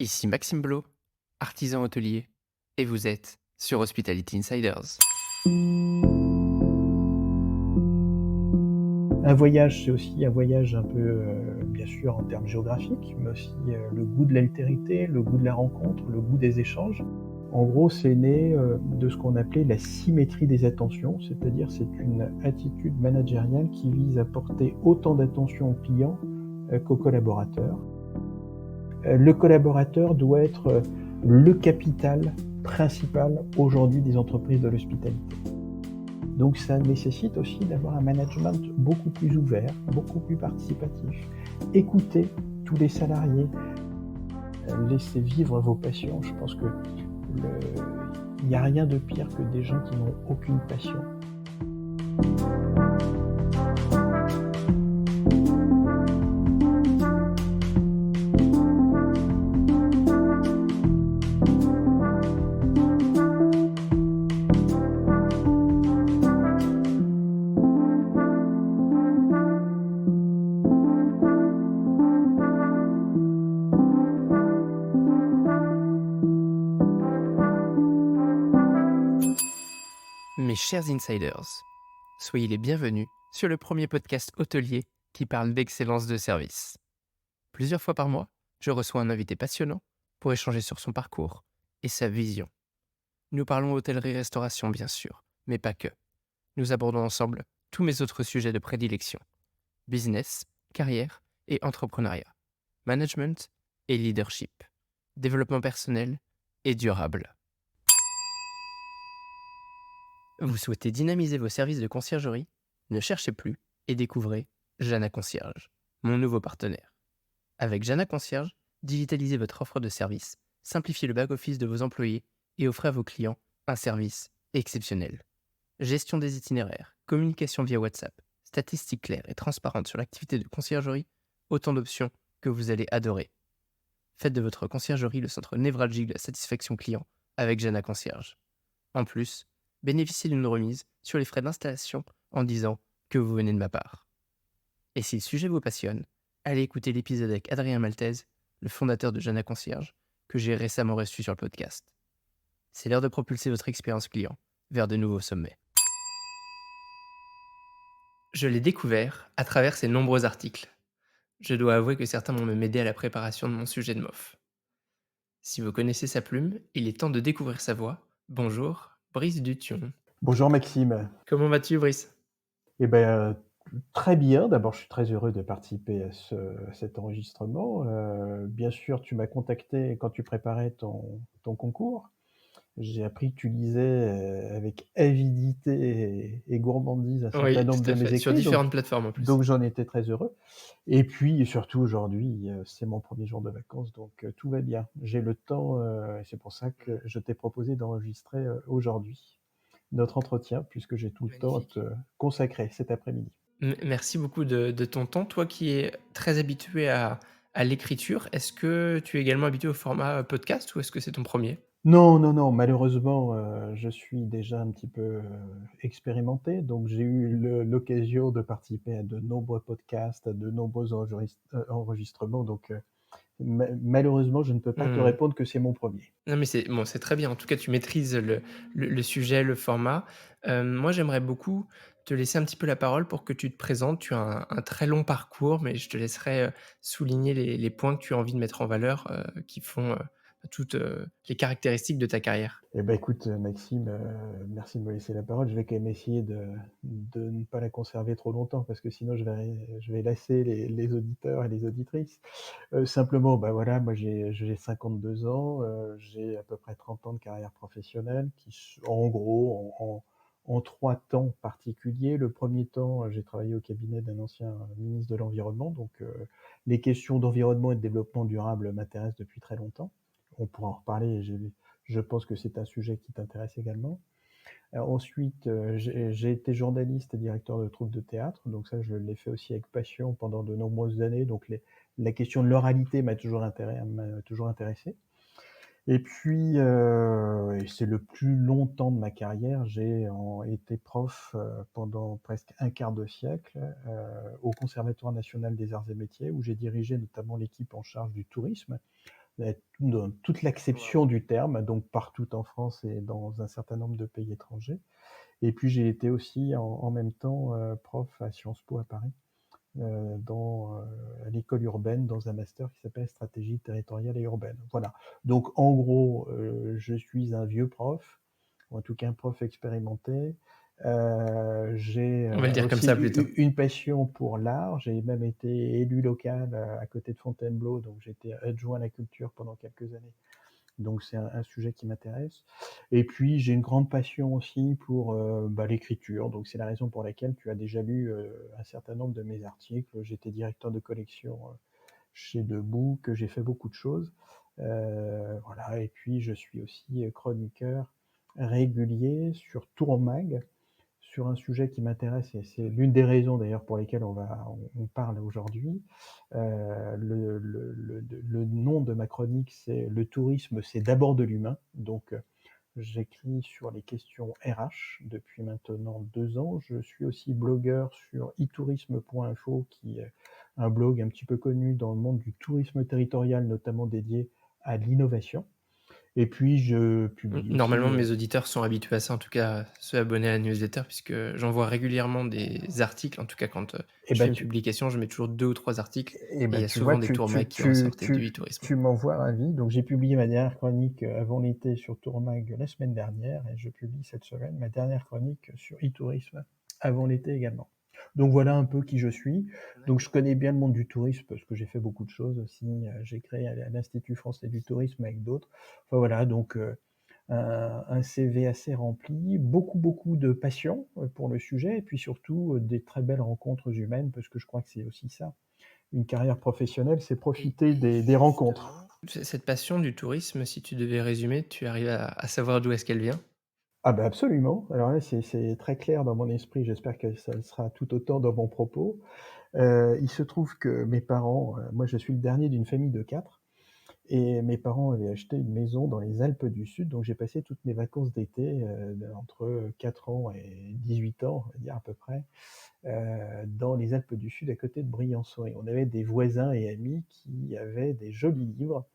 Ici Maxime Blo, artisan hôtelier, et vous êtes sur Hospitality Insiders. Un voyage, c'est aussi un voyage un peu, bien sûr en termes géographiques, mais aussi le goût de l'altérité, le goût de la rencontre, le goût des échanges. En gros, c'est né de ce qu'on appelait la symétrie des attentions, c'est-à-dire c'est une attitude managériale qui vise à porter autant d'attention aux clients qu'aux collaborateurs. Le collaborateur doit être le capital principal aujourd'hui des entreprises de l'hospitalité. Donc ça nécessite aussi d'avoir un management beaucoup plus ouvert, beaucoup plus participatif. Écoutez tous les salariés, laissez vivre vos passions. Je pense que il n'y a rien de pire que des gens qui n'ont aucune passion. Mes chers insiders, soyez les bienvenus sur le premier podcast hôtelier qui parle d'excellence de service. Plusieurs fois par mois, je reçois un invité passionnant pour échanger sur son parcours et sa vision. Nous parlons hôtellerie-restauration bien sûr, mais pas que. Nous abordons ensemble tous mes autres sujets de prédilection. Business, carrière et entrepreneuriat. Management et leadership. Développement personnel et durable. Vous souhaitez dynamiser vos services de conciergerie? Ne cherchez plus et découvrez Jana Concierge, mon nouveau partenaire. Avec Jana Concierge, digitalisez votre offre de service, simplifiez le back-office de vos employés et offrez à vos clients un service exceptionnel. Gestion des itinéraires, communication via WhatsApp, statistiques claires et transparentes sur l'activité de conciergerie, autant d'options que vous allez adorer. Faites de votre conciergerie le centre névralgique de la satisfaction client avec Jana Concierge. En plus, bénéficiez d'une remise sur les frais d'installation en disant que vous venez de ma part. Et si le sujet vous passionne, allez écouter l'épisode avec Adrien Maltese, le fondateur de Jana Concierge, que j'ai récemment reçu sur le podcast. C'est l'heure de propulser votre expérience client vers de nouveaux sommets. Je l'ai découvert à travers ses nombreux articles. Je dois avouer que certains m'ont même aidé à la préparation de mon sujet de MOF. Si vous connaissez sa plume, il est temps de découvrir sa voix. Bonjour, Brice Dution. Bonjour Maxime. Comment vas-tu, Brice ? Eh ben, très bien. D'abord, je suis très heureux de participer à cet enregistrement. Bien sûr, tu m'as contacté quand tu préparais ton concours. J'ai appris que tu lisais avec avidité et gourmandise un certain Oui, nombre tout de à mes fait. Sur écrits, différentes plateformes en plus. donc j'en étais très heureux. Et puis surtout aujourd'hui, c'est mon premier jour de vacances, donc tout va bien. J'ai le temps, et c'est pour ça que je t'ai proposé d'enregistrer aujourd'hui notre entretien, puisque j'ai tout le temps à Magnifique. te consacrer cet après-midi. Merci beaucoup de ton temps. Toi qui es très habitué à l'écriture, est-ce que tu es également habitué au format podcast ou est-ce que c'est ton premier? Non, non, non, malheureusement, je suis déjà un petit peu, expérimenté, donc j'ai eu l'occasion de participer à de nombreux podcasts, à de nombreux enregistrements, donc malheureusement, je ne peux pas te Hmm. répondre que c'est mon premier. Non, mais c'est bon, c'est très bien. En tout cas, tu maîtrises le sujet, le format. Moi, j'aimerais beaucoup te laisser un petit peu la parole pour que tu te présentes. Tu as un très long parcours, mais je te laisserai souligner les points que tu as envie de mettre en valeur, qui font toutes les caractéristiques de ta carrière. Eh ben, écoute, Maxime, merci de me laisser la parole. Je vais quand même essayer de ne pas la conserver trop longtemps parce que sinon je vais lasser les auditeurs et les auditrices. Simplement, bah, voilà, moi j'ai 52 ans, j'ai à peu près 30 ans de carrière professionnelle en gros, en 3 temps particuliers. Le premier temps, j'ai travaillé au cabinet d'un ancien ministre de l'environnement, donc les questions d'environnement et de développement durable m'intéressent depuis très longtemps. On pourra en reparler, je pense que c'est un sujet qui t'intéresse également. Ensuite, j'ai été journaliste et directeur de troupe de théâtre, donc ça, je l'ai fait aussi avec passion pendant de nombreuses années. Donc la question de l'oralité m'a toujours intéressé. Et puis, et c'est le plus long temps de ma carrière, été prof pendant presque un quart de siècle au Conservatoire national des arts et métiers, où j'ai dirigé notamment l'équipe en charge du tourisme. dans toute Waouh! l'acception du terme, donc partout en France et dans un certain nombre de pays étrangers. Et puis j'ai été aussi en même temps, prof à Sciences Po à Paris, à l'école urbaine, dans un master qui s'appelle stratégie territoriale et urbaine. Voilà. Donc en gros, je suis un vieux prof, ou en tout cas un prof expérimenté. J'ai, On va le dire comme aussi ça plutôt. une passion pour l'art. J'ai même été élu local, à côté de Fontainebleau, donc j'étais adjoint à la culture pendant quelques années. Donc c'est un sujet qui m'intéresse. Et puis j'ai une grande passion aussi pour, l'écriture, donc c'est la raison pour laquelle tu as déjà lu, un certain nombre de mes articles. J'étais directeur de collection, chez Debout, que j'ai fait beaucoup de choses. Voilà, et puis je suis aussi, chroniqueur régulier sur Tourmag, sur un sujet qui m'intéresse, et c'est l'une des raisons d'ailleurs pour lesquelles on parle aujourd'hui. Le nom de ma chronique, c'est «Le tourisme, c'est d'abord de l'humain». Donc, j'écris sur les questions RH depuis maintenant 2 ans. Je suis aussi blogueur sur itourisme.info, qui est un blog un petit peu connu dans le monde du tourisme territorial, notamment dédié à l'innovation. Et puis je publie Normalement, aussi, mes auditeurs sont habitués à ça, en tout cas ceux abonnés à la newsletter, puisque j'envoie régulièrement des articles. En tout cas, quand, et je fais ben une tu publication, je mets toujours 2 ou 3 articles Et et il ben, y a tu vois, souvent des tourmags qui ressortent et du e-tourisme. tu m'en vois ravi. Donc, j'ai publié ma dernière chronique, avant l'été, sur Tourmag la semaine dernière, et je publie cette semaine ma dernière chronique sur e-tourisme avant l'été également. Donc voilà un peu qui je suis. Donc je D'accord. connais bien le monde du tourisme parce que j'ai fait beaucoup de choses aussi. J'ai créé l'Institut français du tourisme avec d'autres. Enfin voilà, donc un CV assez rempli, beaucoup de passion, pour le sujet, et puis surtout, des très belles rencontres humaines, parce que je crois que c'est aussi ça, une carrière professionnelle, c'est Et profiter des rencontres. justement, cette passion du tourisme, si tu devais résumer, tu arrives à savoir d'où est-ce qu'elle vient? Ah bah, absolument. Alors là, c'est très clair dans mon esprit, j'espère que ça le sera tout autant dans mon propos. Il se trouve que mes parents, moi je suis le dernier d'une famille de 4, et mes parents avaient acheté une maison dans les Alpes du Sud, donc j'ai passé toutes mes vacances d'été, entre 4 ans et 18 ans, on va dire à peu près, dans les Alpes du Sud à côté de Briançon, et on avait des voisins et amis qui avaient des jolis livres.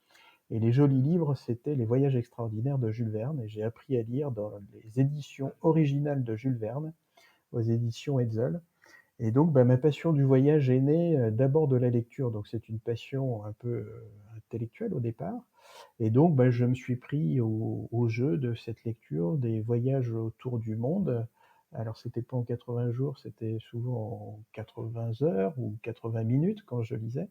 Et les jolis livres, c'était Les Voyages extraordinaires de Jules Verne, et j'ai appris à lire dans les éditions originales de Jules Verne, aux éditions Hetzel. Et donc, bah, ma passion du voyage est née, d'abord de la lecture, donc c'est une passion un peu, intellectuelle au départ. Et donc, bah, je me suis pris au jeu de cette lecture, des voyages autour du monde. Alors c'était pas en 80 jours, c'était souvent en 80 heures ou 80 minutes quand je lisais.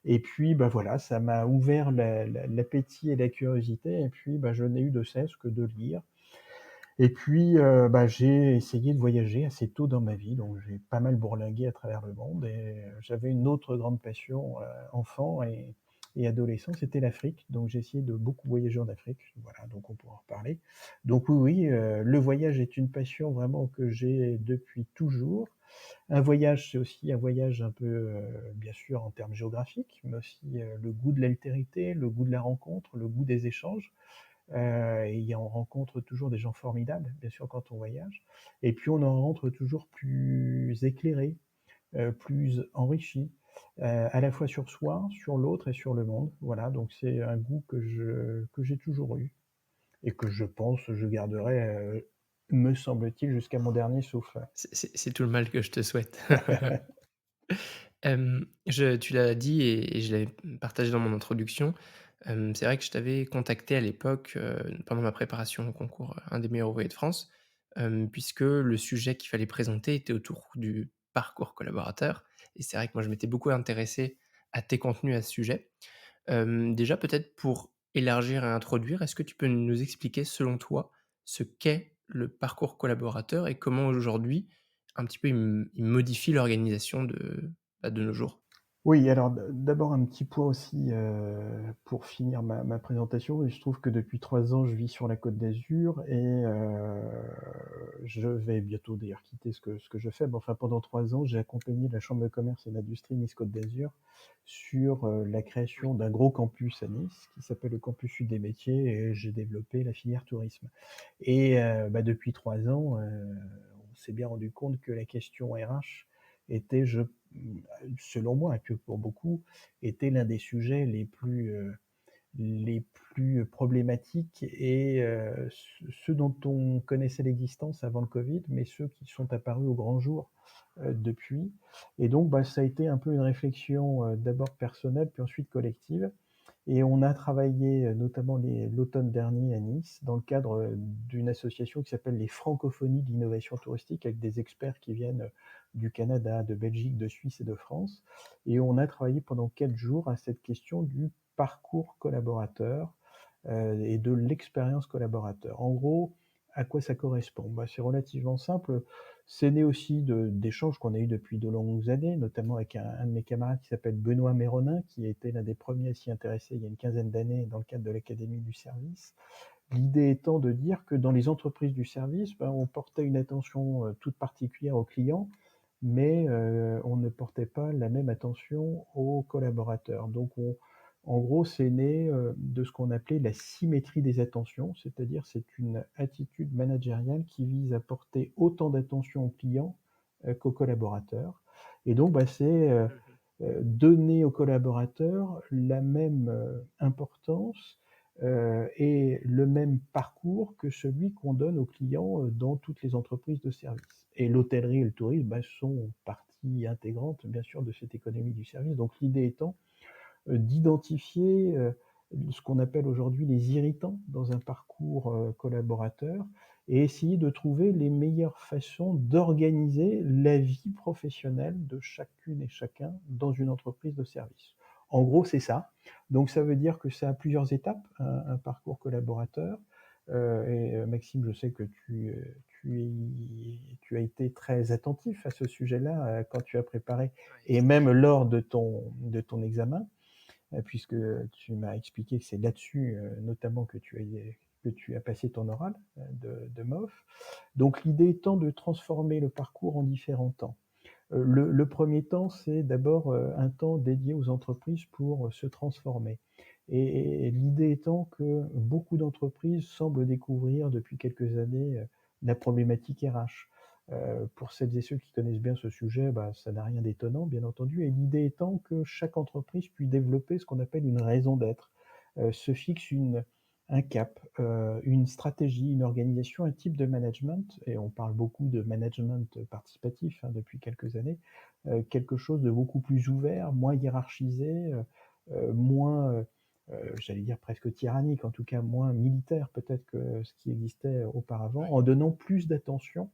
Et puis, bah, voilà, ça m'a ouvert l'appétit et la curiosité, et puis, bah, je n'ai eu de cesse que de lire. Et puis, bah, j'ai essayé de voyager assez tôt dans ma vie, donc j'ai pas mal bourlingué à travers le monde, et j'avais une autre grande passion, enfant et adolescent, c'était l'Afrique. Donc j'ai essayé de beaucoup voyager en Afrique, voilà, donc on pourra en reparler. Donc oui, oui, le voyage est une passion vraiment que j'ai depuis toujours. Un voyage, c'est aussi un voyage un peu, bien sûr en termes géographiques, mais aussi, le goût de l'altérité, le goût de la rencontre, le goût des échanges. Et on rencontre toujours des gens formidables, bien sûr, quand on voyage. Et puis on en rentre toujours plus éclairé, plus enrichi, à la fois sur soi, sur l'autre et sur le monde. Voilà, donc c'est un goût que j'ai toujours eu, et que je pense je garderai, me semble-t-il, jusqu'à mon dernier souffle. C'est tout le mal que je te souhaite. Je tu l'as dit et je l'avais partagé dans mon introduction, c'est vrai que je t'avais contacté à l'époque, pendant ma préparation au concours, Un des meilleurs ouvriers de France, puisque le sujet qu'il fallait présenter était autour du parcours collaborateur et c'est vrai que moi je m'étais beaucoup intéressé à tes contenus à ce sujet. Déjà peut-être pour élargir et introduire, est-ce que tu peux nous expliquer selon toi ce qu'est le parcours collaborateur et comment aujourd'hui un petit peu il modifie l'organisation de nos jours? Oui, alors d'abord un petit point aussi, pour finir ma présentation. Il se trouve que depuis 3 ans, je vis sur la Côte d'Azur, et je vais bientôt d'ailleurs quitter ce que je fais. Mais enfin, pendant 3 ans, j'ai accompagné la chambre de commerce et d'industrie Nice-Côte d'Azur sur, la Oui. création d'un gros campus à Nice qui s'appelle le campus Sud des métiers, et j'ai développé la filière tourisme. Et bah, depuis 3 ans, on s'est bien rendu compte que la question RH était, selon moi, et que pour beaucoup, était l'un des sujets les plus, les plus problématiques et ceux dont on connaissait l'existence avant le Covid, mais ceux qui sont apparus au grand jour, depuis. Et donc bah, ça a été un peu une réflexion, d'abord personnelle, puis ensuite collective. Et on a travaillé, notamment l'automne dernier à Nice, dans le cadre, d'une association qui s'appelle les Francophonies d'innovation touristique, avec des experts qui viennent, du Canada, de Belgique, de Suisse et de France. Et on a travaillé pendant 4 jours à cette question du parcours collaborateur, et de l'expérience collaborateur. En gros, à quoi ça correspond? Bah, c'est relativement simple. C'est né aussi d'échanges qu'on a eus depuis de longues années, notamment avec un de mes camarades qui s'appelle Benoît Méronin, qui a été l'un des premiers à s'y intéresser il y a une quinzaine d'années dans le cadre de l'Académie du service. L'idée étant de dire que dans les entreprises du service, ben, on portait une attention toute particulière aux clients, mais on ne portait pas la même attention aux collaborateurs. Donc en gros, c'est né de ce qu'on appelait la symétrie des attentions, c'est-à-dire c'est une attitude managériale qui vise à porter autant d'attention aux clients qu'aux collaborateurs. Et donc, bah, c'est donner aux collaborateurs la même importance et le même parcours que celui qu'on donne aux clients dans toutes les entreprises de service. Et l'hôtellerie et le tourisme bah, sont partie intégrante, bien sûr, de cette économie du service. Donc l'idée étant d'identifier ce qu'on appelle aujourd'hui les irritants dans un parcours collaborateur et essayer de trouver les meilleures façons d'organiser la vie professionnelle de chacune et chacun dans une entreprise de service. En gros, c'est ça. Donc ça veut dire que ça a plusieurs étapes, un parcours collaborateur. Maxime, je sais que tu as été très attentif à ce sujet-là quand tu as préparé Ouais, et tout à même fait. lors de ton examen, puisque tu m'as expliqué que c'est là-dessus notamment que tu as passé ton oral de MOF. Donc l'idée étant de transformer le parcours en différents temps. Le premier temps, c'est d'abord un temps dédié aux entreprises pour se transformer. Et l'idée étant que beaucoup d'entreprises semblent découvrir depuis quelques années la problématique RH. Pour celles et ceux qui connaissent bien ce sujet, bah, ça n'a rien d'étonnant, bien entendu. Et l'idée étant que chaque entreprise puisse développer ce qu'on appelle une raison d'être, se fixe un cap, une stratégie, une organisation, un type de management, et on parle beaucoup de management participatif hein, depuis quelques années, quelque chose de beaucoup plus ouvert, moins hiérarchisé, moins, j'allais dire presque tyrannique, en tout cas moins militaire peut-être que ce qui existait auparavant, Ouais. en donnant plus d'attention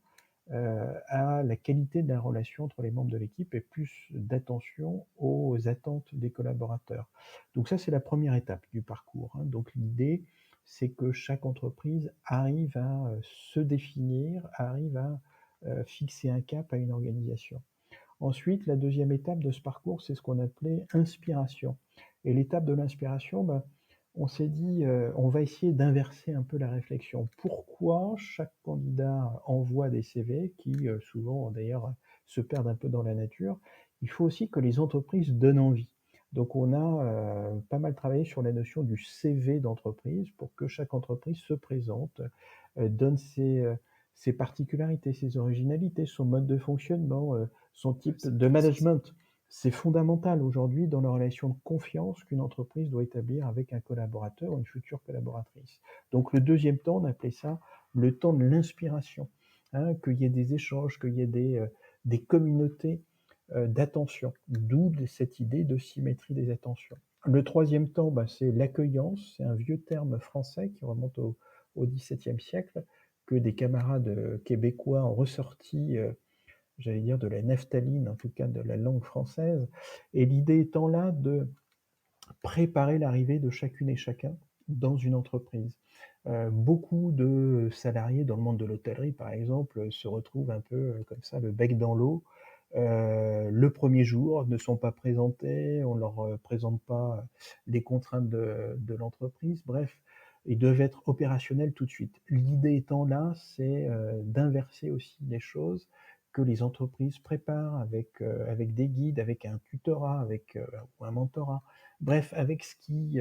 à la qualité de la relation entre les membres de l'équipe et plus d'attention aux attentes des collaborateurs. Donc ça, c'est la première étape du parcours, hein. Donc l'idée, c'est que chaque entreprise arrive à se définir, arrive à fixer un cap à une organisation. Ensuite, la deuxième étape de ce parcours, c'est ce qu'on appelait inspiration. Et l'étape de l'inspiration, ben, on s'est dit, on va essayer d'inverser un peu la réflexion. Pourquoi chaque candidat envoie des CV qui, souvent d'ailleurs, se perdent un peu dans la nature? Il faut aussi que les entreprises donnent envie. Donc on a, pas mal travaillé sur la notion du CV d'entreprise pour que chaque entreprise se présente, donne ses particularités, ses originalités, son mode de fonctionnement, son Ouais, type c'est de intéressant ça. management. C'est fondamental aujourd'hui dans la relation de confiance qu'une entreprise doit établir avec un collaborateur ou une future collaboratrice. Donc le deuxième temps, on appelait ça le temps de l'inspiration, hein, qu'il y ait des échanges, qu'il y ait des communautés d'attention, d'où cette idée de symétrie des attentions. Le troisième temps, bah, c'est l'accueillance, c'est un vieux terme français qui remonte au XVIIe siècle, que des camarades québécois ont ressorti j'allais dire de la naphtaline, en tout cas de la langue française. Et l'idée étant là de préparer l'arrivée de chacune et chacun dans une entreprise. Beaucoup de salariés dans le monde de l'hôtellerie, par exemple, se retrouvent un peu comme ça, le bec dans l'eau. Le premier jour, ne sont pas présentés, on leur présente pas les contraintes de l'entreprise. Bref, ils doivent être opérationnels tout de suite. L'idée étant là, c'est d'inverser aussi les choses, que les entreprises préparent avec des guides, avec un tutorat, ou un mentorat. Bref, avec ce qui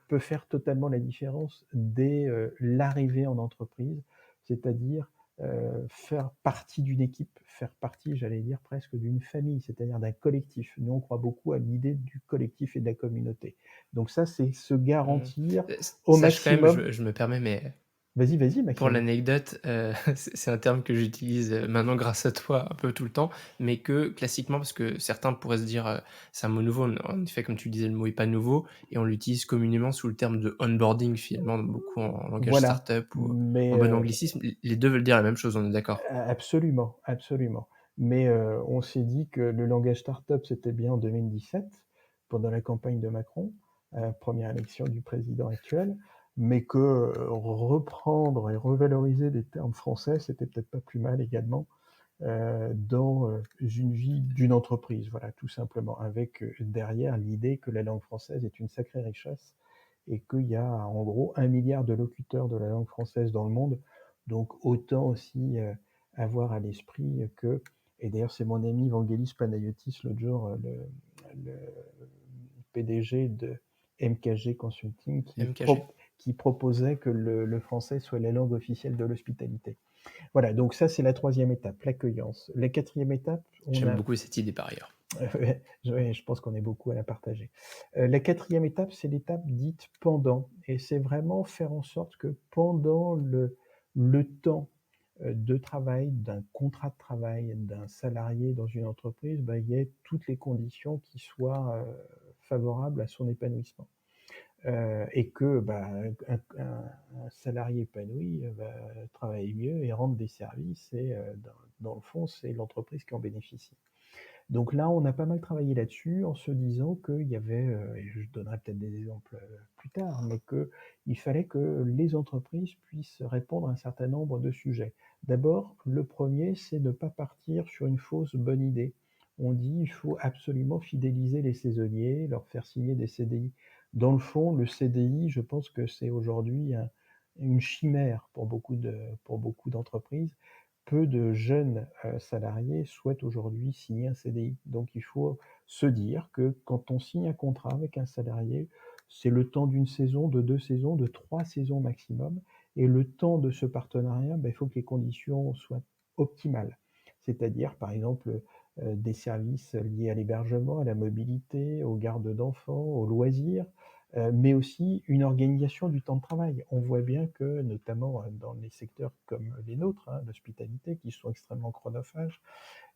peut faire totalement la différence dès l'arrivée en entreprise, c'est-à-dire faire partie d'une équipe, faire partie, j'allais dire, presque d'une famille, c'est-à-dire d'un collectif. Nous, on croit beaucoup à l'idée du collectif et de la communauté. Donc ça, c'est se Mmh. garantir au Sache quand même, maximum. je me permets, mais Vas-y, vas-y, pour Maxime. l'anecdote, c'est un terme que j'utilise, maintenant grâce à toi un peu tout le temps, mais que classiquement parce que certains pourraient se dire, c'est un mot nouveau. En effet, comme tu disais, le mot est pas nouveau et on l'utilise communément sous le terme de onboarding finalement, beaucoup en langage Voilà, startup ou en mais bon anglicisme. Les 2 veulent dire la même chose, on est d'accord? absolument, absolument. Mais on s'est dit que le langage start-up, c'était bien en 2017, pendant la campagne de Macron, 1re élection du président actuel, mais que, reprendre et revaloriser des termes français, c'était peut-être pas plus mal également, dans, une vie d'une entreprise. Voilà, tout simplement, avec, derrière l'idée que la langue française est une sacrée richesse et qu'il y a en gros 1 milliard de locuteurs de la langue française dans le monde. Donc autant aussi, avoir à l'esprit que, et d'ailleurs c'est mon ami Vangelis Panayotis l'autre jour, le PDG de MKG Consulting MKG. qui proposait que le français soit la langue officielle de l'hospitalité. Voilà, donc ça c'est la troisième étape, l'accueillance. La quatrième étape, on J'aime a beaucoup cette idée par ailleurs. ouais, je pense qu'on est beaucoup à la partager. La quatrième étape, c'est l'étape dite pendant, et c'est vraiment faire en sorte que pendant le temps, de travail, d'un contrat de travail, d'un salarié dans une entreprise, bah, il y ait toutes les conditions qui soient, favorables à son épanouissement. Et que, bah, un salarié épanoui, va travailler mieux et rendre des services, et dans le fond, c'est l'entreprise qui en bénéficie. Donc là, on a pas mal travaillé là-dessus en se disant qu'il y avait, et je donnerai peut-être des exemples, plus tard, mais qu'il fallait que les entreprises puissent répondre à un certain nombre de sujets. D'abord, le premier, c'est ne pas partir sur une fausse bonne idée. On dit: «Il faut absolument fidéliser les saisonniers, leur faire signer des CDI». Dans le fond, le CDI, je pense que c'est aujourd'hui une chimère pour beaucoup d'entreprises. Peu de jeunes, salariés souhaitent aujourd'hui signer un CDI. Donc il faut se dire que quand on signe un contrat avec un salarié, c'est le temps d'une saison, de 2 saisons, de 3 saisons maximum, et le temps de ce partenariat, il faut que les conditions soient optimales. C'est-à-dire, par exemple, des services liés à l'hébergement, à la mobilité, aux gardes d'enfants, aux loisirs, mais aussi une organisation du temps de travail. On voit bien que, notamment, dans les secteurs comme les nôtres, hein, l'hospitalité, qui sont extrêmement chronophages,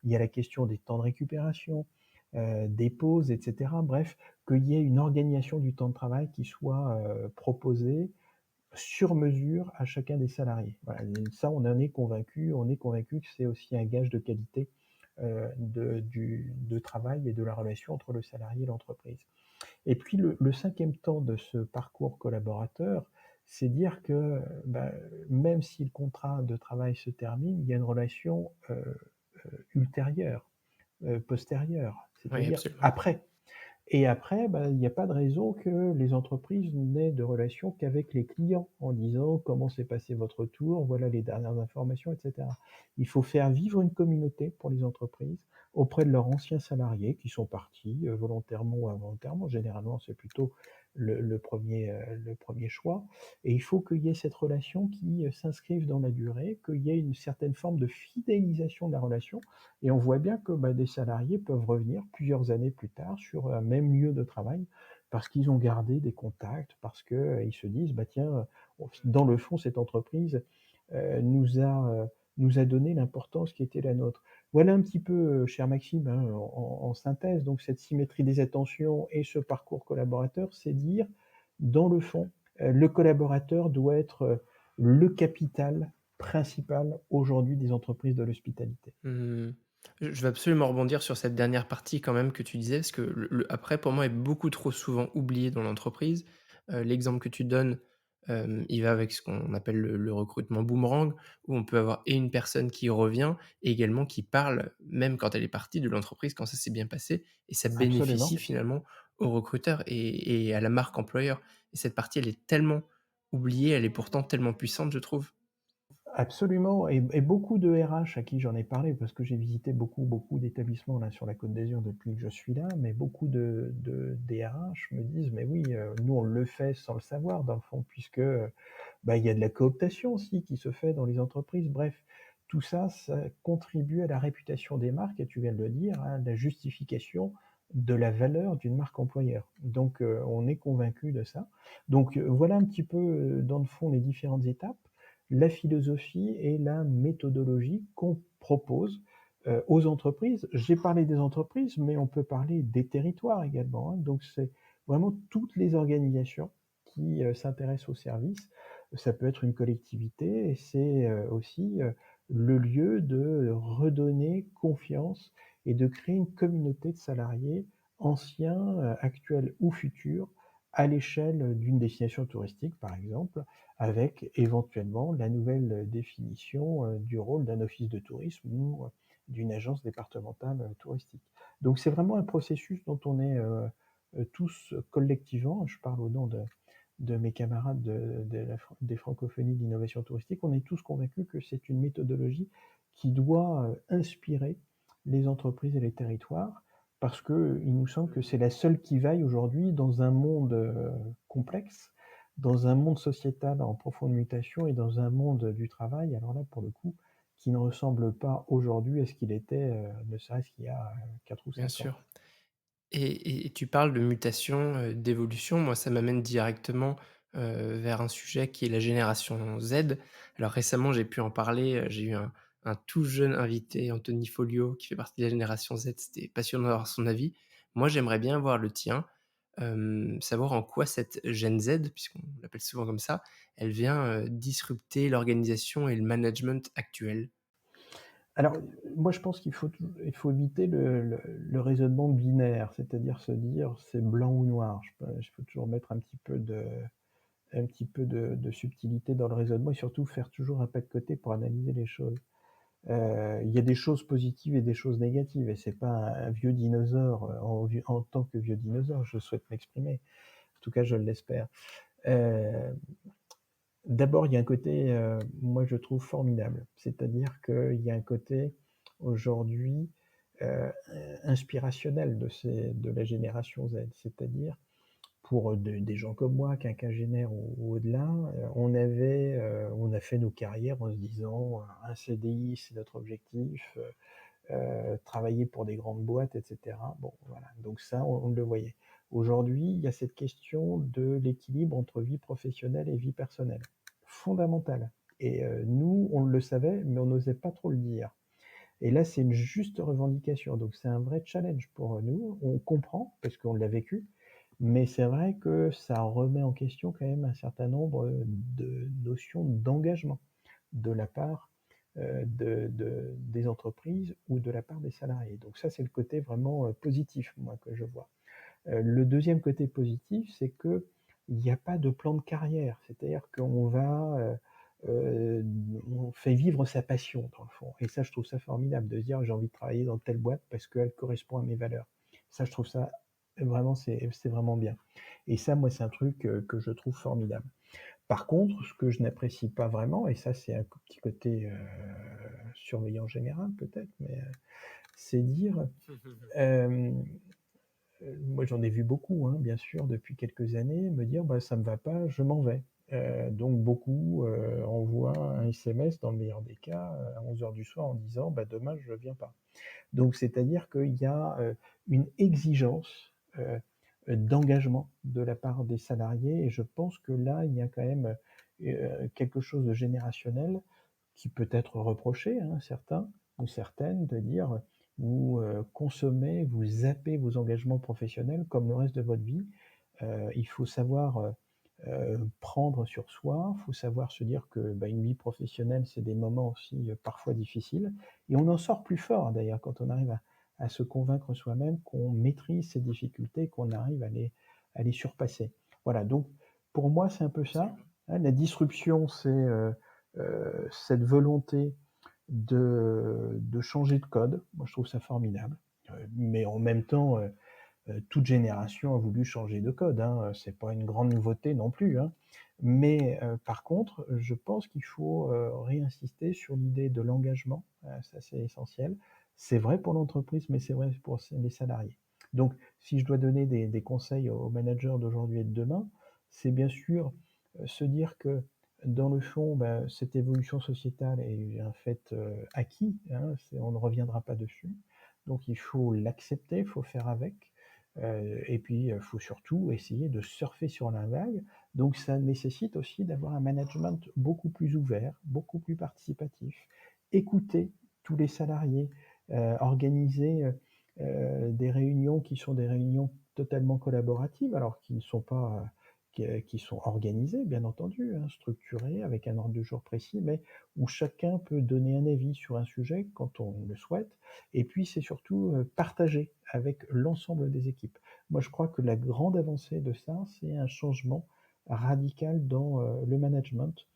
il y a la question des temps de récupération, des pauses, et cetera. Bref, qu'il y ait une organisation du temps de travail qui soit, proposée sur mesure à chacun des salariés. Voilà, et ça, on en est convaincu. On est convaincu que c'est aussi un gage de qualité, de travail et de la relation entre le salarié et l'entreprise. Et puis le 5e temps de ce parcours collaborateur, c'est dire que, bah, même si le contrat de travail se termine, il y a une relation, ultérieure, postérieure, Oui, c'est-à-dire absolument. après. Et après, bah, il n'y a pas de raison que les entreprises n'aient de relation qu'avec les clients, en disant: «Comment s'est passé votre tour? Voilà les dernières informations», et cetera. Il faut faire vivre une communauté pour les entreprises auprès de leurs anciens salariés qui sont partis, volontairement ou involontairement. Généralement, c'est plutôt le 1er choix, et il faut qu'il y ait cette relation qui, s'inscrive dans la durée, qu'il y ait une certaine forme de fidélisation de la relation, et on voit bien que, bah, des salariés peuvent revenir plusieurs années plus tard sur un même lieu de travail parce qu'ils ont gardé des contacts, parce que, ils se disent: «Bah, tiens, dans le fond, cette entreprise, nous a donné l'importance qui était la nôtre». Voilà un petit peu, cher Maxime, hein, en synthèse, donc cette symétrie des attentions et ce parcours collaborateur, c'est dire, dans le fond, le collaborateur doit être, le capital principal aujourd'hui des entreprises de l'hospitalité. Mmh. Je vais absolument rebondir sur cette dernière partie quand même que tu disais, parce que le après pour moi est beaucoup trop souvent oublié dans l'entreprise. L'exemple que tu donnes, il va avec ce qu'on appelle le recrutement boomerang, où on peut avoir et une personne qui revient et également qui parle, même quand elle est partie de l'entreprise, quand ça s'est bien passé et ça bénéficie Absolument. finalement au recruteur et à la marque employeur et cette partie, elle est tellement oubliée, elle est pourtant tellement puissante, je trouve. Absolument, et beaucoup de RH à qui j'en ai parlé, parce que j'ai visité beaucoup d'établissements là sur la Côte d'Azur depuis que je suis là, mais beaucoup de des RH me disent: «Mais oui, nous on le fait sans le savoir dans le fond puisque, bah, il y a de la cooptation aussi qui se fait dans les entreprises». Bref, tout ça, ça contribue à la réputation des marques et tu viens de le dire, hein, la justification de la valeur d'une marque employeur. Donc, on est convaincu de ça. Donc, voilà un petit peu, dans le fond, les différentes étapes, la philosophie et la méthodologie qu'on propose, aux entreprises. J'ai parlé des entreprises, mais on peut parler des territoires également, hein. Donc c'est vraiment toutes les organisations qui, s'intéressent au service. Ça peut être une collectivité et c'est, aussi, le lieu de redonner confiance et de créer une communauté de salariés anciens, actuels ou futurs, à l'échelle d'une destination touristique, par exemple, avec éventuellement la nouvelle définition, du rôle d'un office de tourisme ou, d'une agence départementale, touristique. Donc c'est vraiment un processus dont on est, tous collectivement, je parle au nom de mes camarades des francophonies d'innovation touristique, on est tous convaincus que c'est une méthodologie qui doit, inspirer les entreprises et les territoires parce qu'il nous semble que c'est la seule qui vaille aujourd'hui dans un monde, complexe, dans un monde sociétal en profonde mutation et dans un monde du travail, alors là, pour le coup, qui ne ressemble pas aujourd'hui à ce qu'il était, ne serait-ce qu'il y a, 4 ou Bien 5 ans. sûr. Et tu parles de mutation, d'évolution. Moi, ça m'amène directement, vers un sujet qui est la génération Z. Alors récemment, j'ai pu en parler, j'ai eu un tout jeune invité, Anthony Folio, qui fait partie de la génération Z. C'était passionnant d'avoir son avis. Moi, j'aimerais bien avoir le tien, savoir en quoi cette Gen Z, puisqu'on l'appelle souvent comme ça, elle vient, disrupter l'organisation et le management actuel. Alors, moi je pense qu'il faut éviter le raisonnement binaire, c'est-à-dire se dire: «C'est blanc ou noir». Je faut toujours mettre un petit peu de subtilité dans le raisonnement et surtout faire toujours un pas de côté pour analyser les choses. Il y a des choses positives et des choses négatives et c'est pas un vieux dinosaure, en tant que vieux dinosaure, je souhaite m'exprimer. En tout cas, je l'espère. Heu, D'abord, il y a un côté, moi je trouve formidable. C'est-à-dire qu'il y a un côté aujourd'hui, heu, inspirationnel de la génération Z. C'est-à-dire pour, des gens comme moi, quinquagénaires ou au-delà, on a fait nos carrières en se disant: «Un CDI, c'est notre objectif, travailler pour des grandes boîtes et cetera». Bon, voilà, donc ça, on le voyait. Aujourd'hui, il y a cette question de l'équilibre entre vie professionnelle et vie personnelle, fondamentale et nous, on le savait, mais on n'osait pas trop le dire et là, c'est une juste revendication, donc c'est un vrai challenge pour, nous. On comprend parce qu'on l'a vécu, mais c'est vrai que ça remet en question quand même un certain nombre, de notions d'engagement de la part, des entreprises ou de la part des salariés. Donc ça, c'est le côté vraiment, positif, moi, que je vois. Le deuxième côté positif, c'est qu'il y a pas de plan de carrière. C'est-à-dire qu'on va, on fait vivre sa passion, dans le fond et ça, je trouve ça formidable de se dire: «J'ai envie de travailler dans telle boîte parce qu'elle correspond à mes valeurs». Ça, je trouve ça vraiment, c'est vraiment bien et ça, moi, c'est un truc, que je trouve formidable. Par contre, ce que je n'apprécie pas vraiment et ça, c'est un petit côté, surveillant général peut-être, mais, c'est dire, hem moi, j'en ai vu beaucoup, hein, bien sûr, depuis quelques années, me dire: «Bah, ça me va pas, je m'en vais». Donc beaucoup, envoient un SMS, dans le meilleur des cas, à 11 heures du soir en disant: «Bah, demain, je viens pas». Donc c'est-à-dire qu'il y a, une exigence, d'engagement de la part des salariés et je pense que là, il y a quand même, quelque chose de générationnel qui peut être reproché, hein, certains ou certaines, de dire: «Vous, consommez, vous zappez vos engagements professionnels comme le reste de votre vie». Il faut savoir, prendre sur soi, il faut savoir se dire que, bah, une vie professionnelle, c'est des moments aussi, parfois difficiles et on en sort plus fort d'ailleurs quand on arrive à se convaincre soi-même qu'on maîtrise ces difficultés, qu'on arrive à les surpasser. Voilà, donc pour moi, c'est un peu ça, Absolument. hein. La disruption, c'est, cette volonté de changer de code. Moi, je trouve ça formidable, mais en même temps, toute génération a voulu changer de code, hein, c'est pas une grande nouveauté non plus, hein. Mais, par contre, je pense qu'il faut, réinsister sur l'idée de l'engagement, ça c'est essentiel. C'est vrai pour l'entreprise, mais c'est vrai pour les salariés. Donc si je dois donner des conseils aux managers d'aujourd'hui et de demain, c'est bien sûr, se dire que, Dans le fond, bah, cette évolution sociétale est un fait, acquis, hein, on ne reviendra pas dessus. Donc il faut l'accepter, il faut faire avec, et puis, il faut surtout essayer de surfer sur la vague. Donc ça nécessite aussi d'avoir un management beaucoup plus ouvert, beaucoup plus participatif, écouter tous les salariés, organiser, des réunions qui sont des réunions totalement collaboratives, alors qui ne sont pas, qui sont organisées, bien entendu, hein, structurées, avec un ordre du jour précis, mais où chacun peut donner un avis sur un sujet quand on le souhaite. Et puis, c'est surtout partagé avec l'ensemble des équipes. Moi, je crois que la grande avancée de ça, c'est un changement radical dans le management.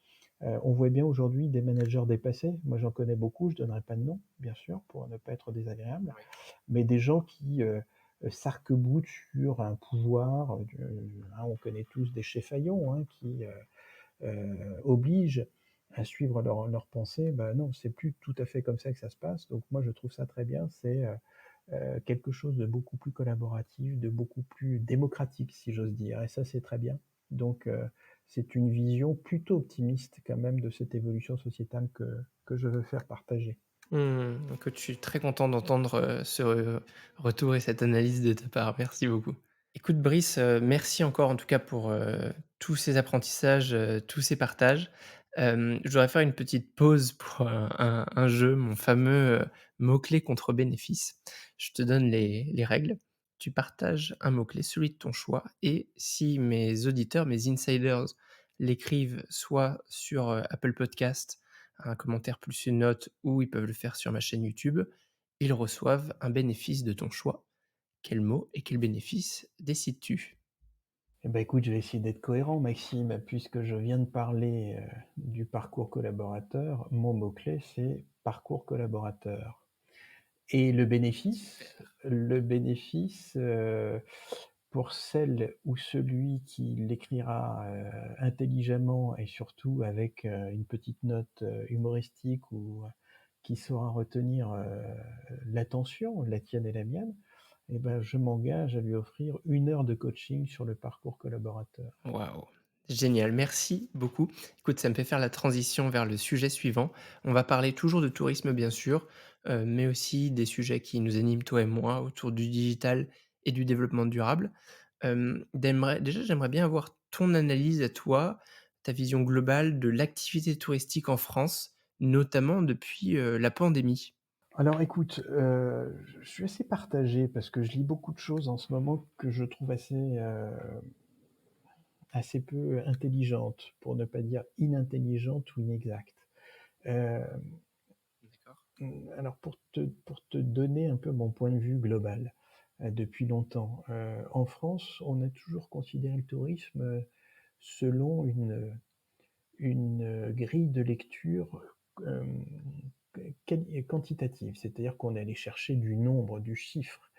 On voit bien aujourd'hui des managers dépassés. Moi, j'en connais beaucoup, je donnerai pas de nom, bien sûr, pour ne pas être désagréable, Oui. mais des gens qui s'arc-boutent sur un pouvoir. Hein, on connaît tous des Cheffaillon hein, qui obligent à suivre leur pensée. Ben non, c'est plus tout à fait comme ça que ça se passe. Donc moi, je trouve ça très bien. C'est quelque chose de beaucoup plus collaboratif, de beaucoup plus démocratique, si j'ose dire. Et ça, c'est très bien. Donc c'est une vision plutôt optimiste quand même de cette évolution sociétale que je veux faire partager. Écoute, je suis très content d'entendre, retour et cette analyse de ta part. Merci beaucoup. Écoute Brice, merci encore en tout cas pour, tous ces apprentissages, tous ces partages. Je voudrais faire une petite pause pour un jeu, mon fameux, mot-clé contre bénéfice. Je te donne les règles. Tu partages un mot-clé, celui de ton choix et si mes auditeurs, mes insiders l'écrivent soit sur, Apple Podcast, un commentaire plus une note ou ils peuvent le faire sur ma chaîne YouTube, ils reçoivent un bénéfice de ton choix. Quel mot et quel bénéfice décides-tu? Eh ben, écoute, je vais essayer d'être cohérent, Maxime, puisque je viens de parler du parcours collaborateur. Mon mot-clé, c'est parcours collaborateur. Et le bénéfice, pour celle ou celui qui l'écrira intelligemment et surtout avec une petite note humoristique ou qui saura retenir l'attention, la tienne et la mienne, eh ben, je m'engage à lui offrir 1 heure de coaching sur le parcours collaborateur. Waouh! Génial, merci beaucoup. Écoute, ça me fait faire la transition vers le sujet suivant. On va parler toujours de tourisme, bien sûr, mais aussi des sujets qui nous animent, toi et moi, autour du digital et du développement durable. J'aimerais bien avoir ton analyse à toi, ta vision globale de l'activité touristique en France, notamment depuis, la pandémie. Alors écoute, je suis assez partagé parce que je lis beaucoup de choses en ce moment que je trouve assez peu intelligentes, pour ne pas dire inintelligentes ou inexactes. Hem, D'accord. alors pour te donner un peu mon point de vue global, depuis longtemps, en France, on a toujours considéré le tourisme, selon une grille de lecture, hem, quantitative. C'est-à-dire qu'on est allé chercher du nombre, du chiffre.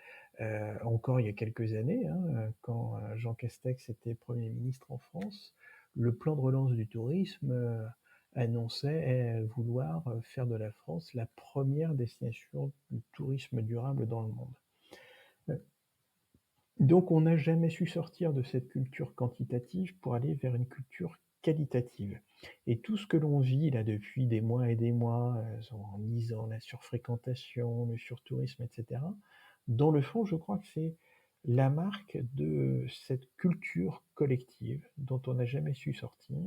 Encore il y a quelques années, hein, quand, Jean Castex était Premier ministre en France, le plan de relance du tourisme, annonçait, vouloir, faire de la France la première destination du tourisme durable dans le monde. Heu, donc on n'a jamais su sortir de cette culture quantitative pour aller vers une culture qualitative. Et tout ce que l'on vit là depuis des mois et des mois, en lisant la surfréquentation, le surtourisme et cetera, dans le fond, je crois que c'est la marque de cette culture collective dont on n'a jamais su sortir.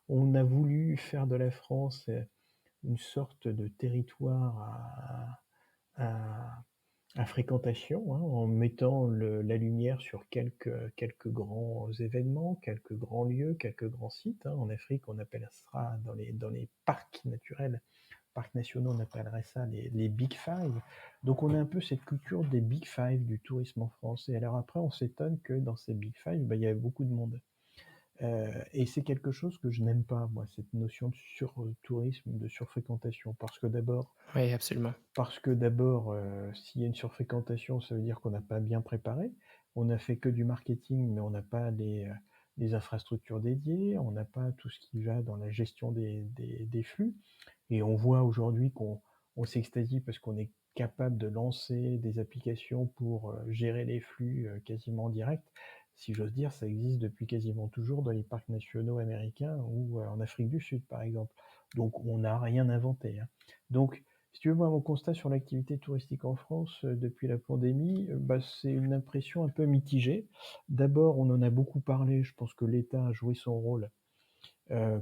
On a voulu faire de la France, une sorte de territoire à à fréquentation, hein, en mettant la lumière sur quelques grands événements, quelques grands lieux, quelques grands sites, hein. En Afrique, on appelle ça dans les parcs naturels, parcs nationaux, on appellerait ça les Big Five. Donc on a un peu cette culture des Big Five du tourisme en France. Et alors après, on s'étonne que dans ces Big Five, bah, il y a beaucoup de monde. Et c'est quelque chose que je n'aime pas, moi, cette notion de surtourisme, de surfréquentation. Oui, absolument. S'il y a une surfréquentation, ça veut dire qu'on n'a pas bien préparé. On n'a fait que du marketing, mais on n'a pas les infrastructures dédiées, on n'a pas tout ce qui va dans la gestion des flux. Et on voit aujourd'hui qu'on s'extasie parce qu'on est capable de lancer des applications pour gérer les flux quasiment en direct. si j'ose dire, ça existe depuis quasiment toujours dans les parcs nationaux américains ou en Afrique du Sud, par exemple. Donc on n'a rien inventé, hein. Donc, si tu veux, moi, mon constat sur l'activité touristique en France, depuis la pandémie, bah, c'est une impression un peu mitigée. D'abord, on en a beaucoup parlé, je pense que l'État a joué son rôle,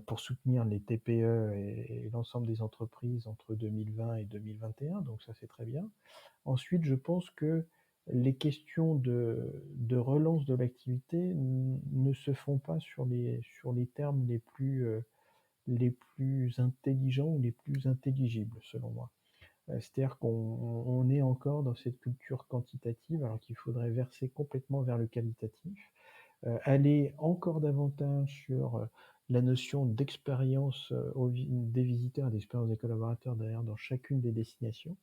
pour soutenir les TPE et l'ensemble des entreprises entre 2020 et 2021, donc ça, c'est très bien. Ensuite, je pense que les questions de relance de l'activité ne se font pas sur les termes les plus intelligents ou les plus intelligibles, selon moi. C'est-à-dire qu'on est encore dans cette culture quantitative, alors qu'il faudrait verser complètement vers le qualitatif, aller encore davantage sur la notion d'expérience des visiteurs, d'expérience des collaborateurs d'ailleurs dans chacune des destinations,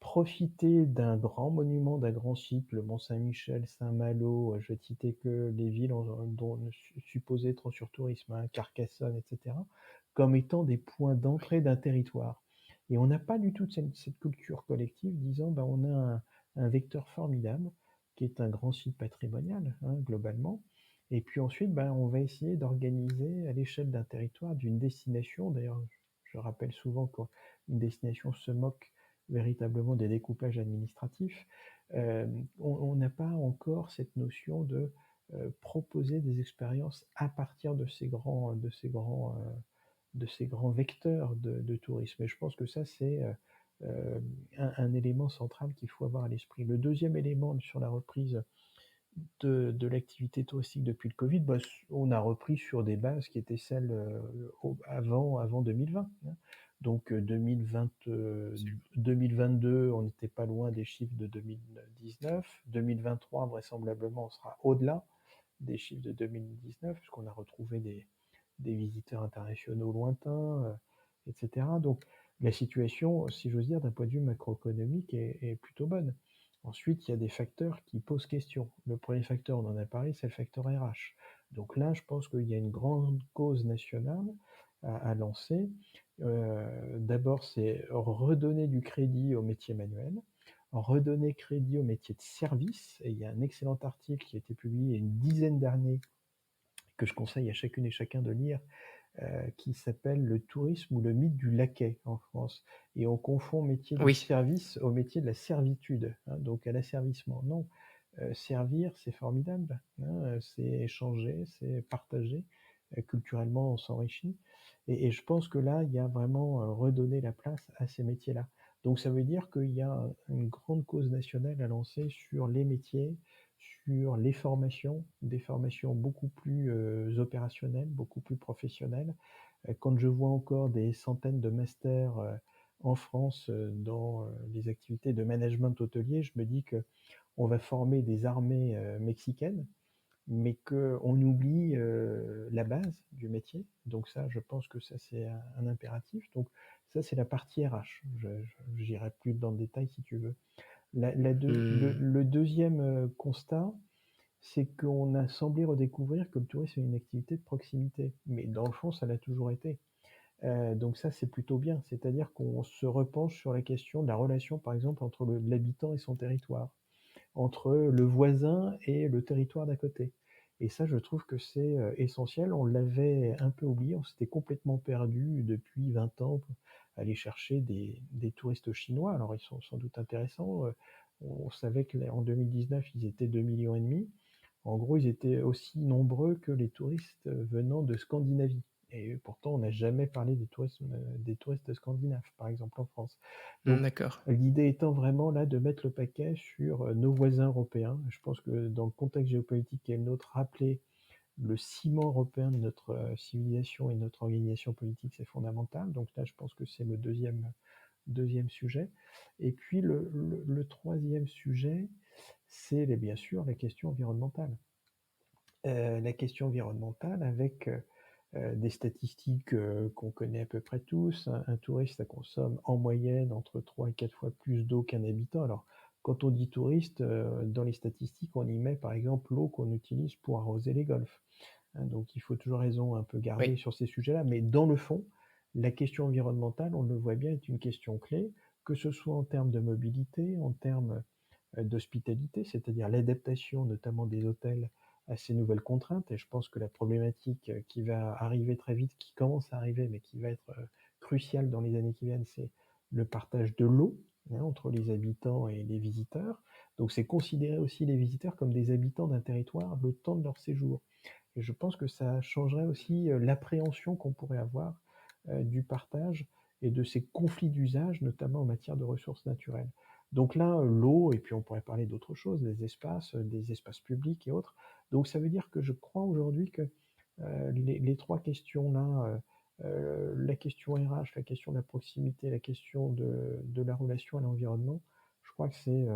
profiter d'un grand monument, d'un grand site, le Mont-Saint-Michel, Saint-Malo, je vais te citer que les villes dont supposées trop sur tourisme, hein, Carcassonne, etc., comme étant des points d'entrée d'un territoire. Et on n'a pas du tout cette culture collective disant ben, on a un vecteur formidable qui est un grand site patrimonial, hein, globalement. Et puis ensuite, ben, on va essayer d'organiser à l'échelle d'un territoire, d'une destination. D'ailleurs, je rappelle souvent qu'une destination se moque véritablement des découpages administratifs. On n'a pas encore cette notion de proposer des expériences à partir de ces grands vecteurs de tourisme. Et je pense que ça, c'est un élément central qu'il faut avoir à l'esprit. Le deuxième élément sur la reprise de l'activité touristique depuis le Covid, bah, on a repris sur des bases qui étaient celles avant 2020, hein. Donc 2022, on n'était pas loin des chiffres de 2019. 2023, vraisemblablement, on sera au-delà des chiffres de 2019, puisqu'on a retrouvé des visiteurs internationaux lointains, etc. Donc la situation, si j'ose dire, d'un point de vue macroéconomique, est plutôt bonne. Ensuite, il y a des facteurs qui posent question. Le premier facteur, on en a parlé, c'est le facteur RH. Donc là, je pense qu'il y a une grande cause nationale à lancer. D'abord, c'est redonner du crédit au métier manuel, redonner crédit au métier de service. Et il y a un excellent article qui a été publié il y a une dizaine d'années que je conseille à chacune et chacun de lire, qui s'appelle Le tourisme ou le mythe du laquais en France. Et on confond métier du Oui. service au métier de la servitude, hein, donc à l'asservissement. Non, servir, c'est formidable, hein, c'est échanger, c'est partager. Culturellement, on s'enrichit. Et je pense que là, il y a vraiment redonner la place à ces métiers-là. Donc ça veut dire qu'il y a une grande cause nationale à lancer sur les métiers, sur les formations, des formations beaucoup plus opérationnelles, beaucoup plus professionnelles. Quand je vois encore des centaines de masters en France dans les activités de management hôtelier, je me dis que on va former des armées mexicaines, mais qu'on oublie la base du métier. Donc ça, je pense que ça, c'est un impératif. Donc ça, c'est la partie RH. J'irai plus dans le détail si tu veux. Hmm. Le deuxième constat, c'est qu'on a semblé redécouvrir que le tourisme est une activité de proximité. Mais dans le fond, ça l'a toujours été. Donc ça, c'est plutôt bien. C'est-à-dire qu'on se repenche sur la question de la relation, par exemple, entre l'habitant et son territoire, entre le voisin et le territoire d'à côté. Et ça, je trouve que c'est essentiel. On l'avait un peu oublié, on s'était complètement perdu depuis 20 ans pour aller chercher des touristes chinois. Alors, ils sont sans doute intéressants. On savait qu'en 2019, ils étaient 2,5 millions. En gros, ils étaient aussi nombreux que les touristes venant de Scandinavie. Et pourtant, on n'a jamais parlé des touristes scandinaves, par exemple en France. Donc, D'accord. l'idée étant vraiment là de mettre le paquet sur nos voisins européens. Je pense que dans le contexte géopolitique qui est le nôtre, rappeler le ciment européen de notre civilisation et de notre organisation politique, c'est fondamental. Donc là, je pense que c'est le deuxième sujet. Et puis le troisième sujet, c'est bien sûr la question environnementale. La question environnementale avec des statistiques qu'on connaît à peu près tous. Un touriste, ça consomme en moyenne entre 3 et 4 fois plus d'eau qu'un habitant. Alors, quand on dit touriste, dans les statistiques, on y met par exemple l'eau qu'on utilise pour arroser les golfs, hein. Donc, il faut toujours raison un peu garder Oui. sur ces sujets-là. Mais dans le fond, la question environnementale, on le voit bien, est une question clé, que ce soit en termes de mobilité, en termes d'hospitalité, c'est-à-dire l'adaptation notamment des hôtels à ces nouvelles contraintes et je pense que la problématique, qui va arriver très vite, qui commence à arriver, mais qui va être, cruciale dans les années qui viennent, c'est le partage de l'eau, hein, entre les habitants et les visiteurs. Donc c'est considérer aussi les visiteurs comme des habitants d'un territoire le temps de leur séjour et je pense que ça changerait aussi, l'appréhension qu'on pourrait avoir, du partage et de ces conflits d'usage, notamment en matière de ressources naturelles. Donc là, l'eau et puis on pourrait parler d'autres choses, des espaces publics et autres. Donc ça veut dire que je crois aujourd'hui que, les 3 questions-là, la question RH, la question de la proximité, la question de la relation à l'environnement, je crois que c'est,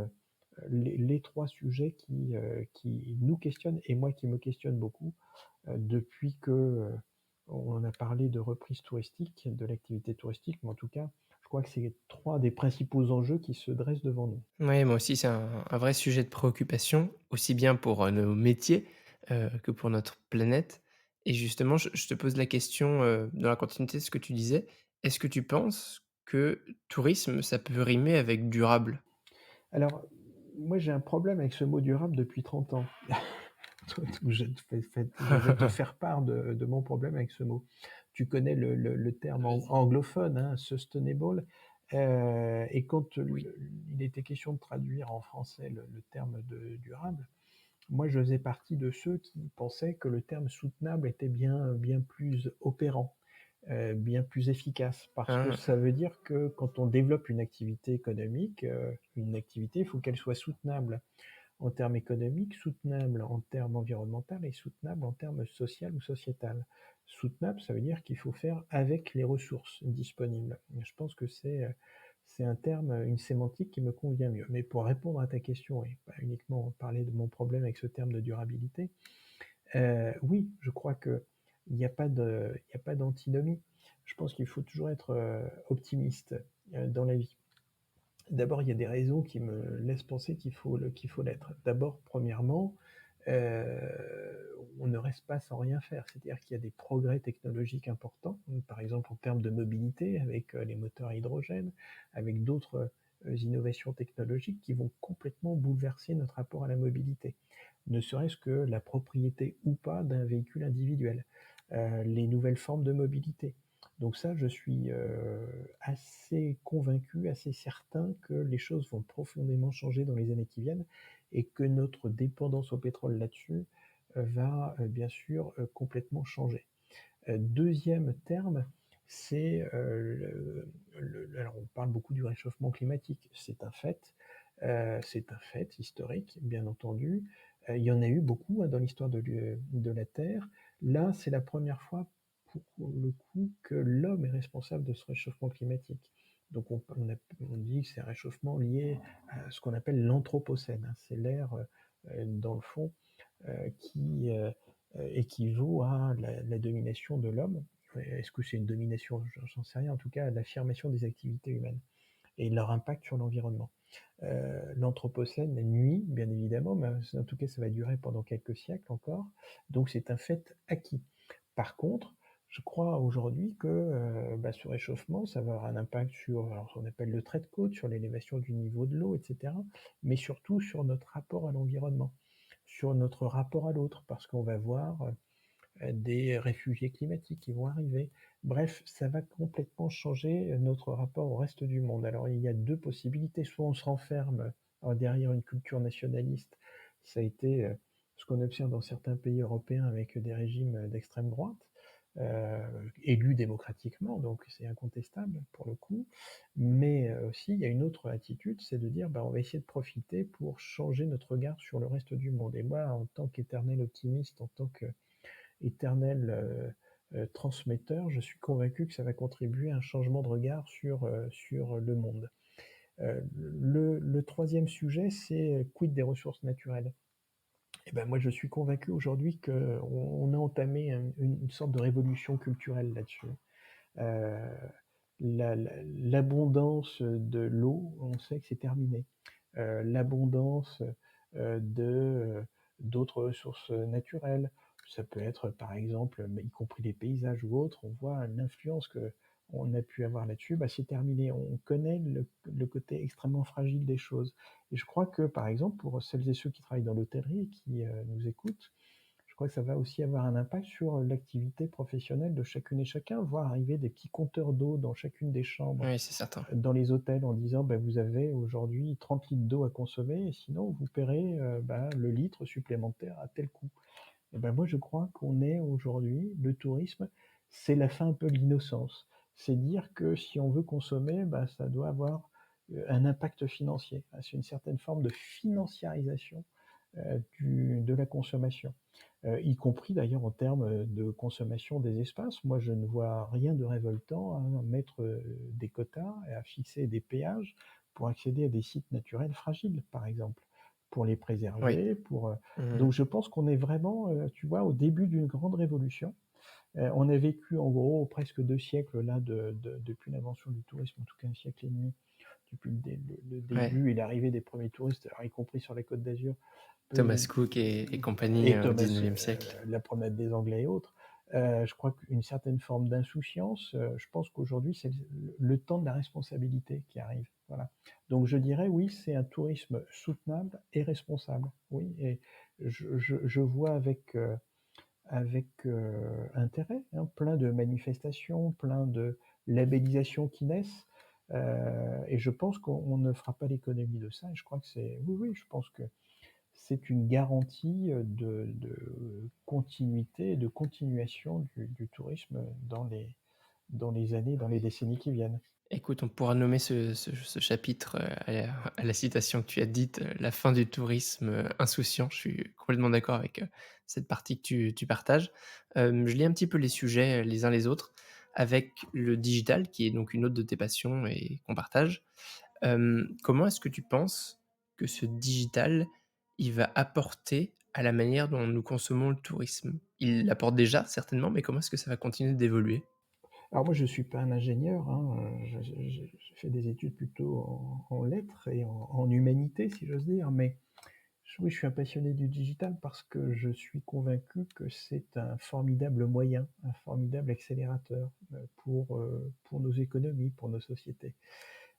les 3 sujets qui nous questionnent et moi qui me questionne beaucoup, depuis que, on a parlé de reprise touristique, de l'activité touristique, mais en tout cas, je crois que c'est 3 des principaux enjeux qui se dressent devant nous. Ouais, moi aussi, c'est un vrai sujet de préoccupation, aussi bien pour, nos métiers, que pour notre planète et justement, je te pose la question, dans la continuité de ce que tu disais. Est-ce que tu penses que tourisme, ça peut rimer avec durable? Alors, moi j'ai un problème avec ce mot durable depuis 30 ans. Donc je vais te faire part de mon problème avec ce mot. Tu connais le terme Vas-y. anglophone, hein, sustainable, et quand Oui. il était question de traduire en français le terme de durable, moi je faisais partie de ceux qui pensaient que le terme soutenable était bien plus opérant, bien plus efficace. Parce que Ah, ça veut dire que quand on développe une activité économique, une activité, il faut qu'elle soit soutenable en termes économiques, soutenable en termes environnemental et soutenable en termes social ou sociétal. Soutenable, ça veut dire qu'il faut faire avec les ressources disponibles. Je pense que c'est un terme, une sémantique qui me convient mieux. Mais pour répondre à ta question et pas uniquement parler de mon problème avec ce terme de durabilité, oui, je crois que il y a pas d'antinomie. Je pense qu'il faut toujours être, optimiste, dans la vie. D'abord, il y a des raisons qui me laissent penser qu'il faut l'être. D'abord, premièrement, on ne reste pas sans rien faire. C'est-à-dire qu'il y a des progrès technologiques importants, par exemple en termes de mobilité avec, les moteurs à hydrogène, avec d'autres, innovations technologiques qui vont complètement bouleverser notre rapport à la mobilité. Ne serait-ce que la propriété ou pas d'un véhicule individuel, les nouvelles formes de mobilité. Donc ça, je suis, assez convaincu, assez certain que les choses vont profondément changer dans les années qui viennent et que notre dépendance au pétrole là-dessus, va, bien sûr, complètement changer. 2e terme, c'est, alors on parle beaucoup du réchauffement climatique, c'est un fait historique, bien entendu. Il y en a eu beaucoup, hein, dans l'histoire de la Terre. Là, c'est la première fois, pour le coup, que l'homme est responsable de ce réchauffement climatique. Donc on dit que c'est un réchauffement lié à ce qu'on appelle l'anthropocène, hein. C'est l'ère, dans le fond, qui équivaut à la domination de l'homme. Est-ce que c'est une domination? J'en sais rien. En tout cas, l'affirmation des activités humaines et leur impact sur l'environnement. L'Anthropocène nuit, bien évidemment, mais en tout cas, ça va durer pendant quelques siècles encore. Donc, c'est un fait acquis. Par contre, je crois aujourd'hui que ce réchauffement, ça va avoir un impact sur alors, ce qu'on appelle le trait de côte, sur l'élévation du niveau de l'eau, etc., mais surtout sur notre rapport à l'environnement, sur notre rapport à l'autre, parce qu'on va voir des réfugiés climatiques qui vont arriver. Bref, ça va complètement changer notre rapport au reste du monde. Alors il y a 2 possibilités, soit on se renferme, derrière une culture nationaliste, ça a été, ce qu'on observe dans certains pays européens avec des régimes d'extrême droite, élus démocratiquement, donc c'est incontestable pour le coup. Mais, aussi il y a une autre attitude, c'est de dire: «Bah, on va essayer de profiter pour changer notre regard sur le reste du monde» et moi, en tant qu'éternel optimiste, en tant que éternel transmetteur, je suis convaincu que ça va contribuer à un changement de regard sur le monde. Le 3e sujet, c'est quid des ressources naturelles? Et ben moi, je suis convaincu aujourd'hui qu'on a entamé une sorte de révolution culturelle là-dessus. Euh, L'abondance de l'eau, on sait que c'est terminé. L'abondance de d'autres ressources naturelles, ça peut être par exemple, y compris les paysages ou autres, on voit l'influence que on a pu avoir là-dessus, bah, c'est terminé. On connaît le côté extrêmement fragile des choses. Et je crois que, par exemple, pour celles et ceux qui travaillent dans l'hôtellerie et qui nous écoutent, Je crois que ça va aussi avoir un impact sur, l'activité professionnelle de chacune et chacun, voir arriver des petits compteurs d'eau dans chacune des chambres, Oui, c'est certain. dans les hôtels en disant: «Bah, vous avez aujourd'hui 30 litres d'eau à consommer et sinon vous paierez, le litre supplémentaire à tel coût». Et ben, moi, je crois qu'on est aujourd'hui le tourisme, c'est la fin un peu de l'innocence. C'est dire que si on veut consommer, bah, ça doit avoir, un impact financier. Ah, c'est une certaine forme de financiarisation, du de la consommation, y compris d'ailleurs en termes, de consommation des espaces. Moi, je ne vois rien de révoltant à mettre, des quotas et à fixer des péages pour accéder à des sites naturels fragiles, par exemple, pour les Oui. préserver, Mmh. donc je pense qu'on est vraiment, tu vois, au début d'une grande révolution. On a vécu en gros presque 2 siècles là depuis l'invention du tourisme, en tout cas un siècle et demi, depuis le Ouais. début et l'arrivée des premiers touristes, alors y compris sur la Côte d'Azur, Thomas Cook et compagnie, et au Thomas, 19e siècle. la promenade des Anglais et autres. Je crois qu'une certaine forme d'insouciance, je pense qu'aujourd'hui c'est le temps de la responsabilité qui arrive, voilà. Donc je dirais oui, c'est un tourisme soutenable et responsable, oui et je vois avec intérêt, hein, plein de manifestations, plein de labellisations qui naissent, et je pense qu'on ne fera pas l'économie de ça et je crois que c'est oui, oui, je pense que c'est une garantie, de continuité et de continuation du tourisme dans les années, dans les décennies qui viennent. Écoute, on pourra nommer ce chapitre, à la citation que tu as dite, «La fin du tourisme, insouciant». Je suis complètement d'accord avec, cette partie que tu partages. Je lis un petit peu les sujets, les uns les autres, avec le digital qui est donc une autre de tes passions et qu'on partage. Comment est-ce que tu penses que ce digital, il va apporter à la manière dont nous consommons le tourisme? Il l'apporte déjà certainement, mais comment est-ce que ça va continuer d'évoluer? Alors moi je suis pas un ingénieur, hein, j'ai fait des études plutôt en lettres et en humanité si j'ose dire, mais oui, je suis un passionné du digital parce que je suis convaincu que c'est un formidable moyen, un formidable accélérateur, pour nos économies, pour nos sociétés.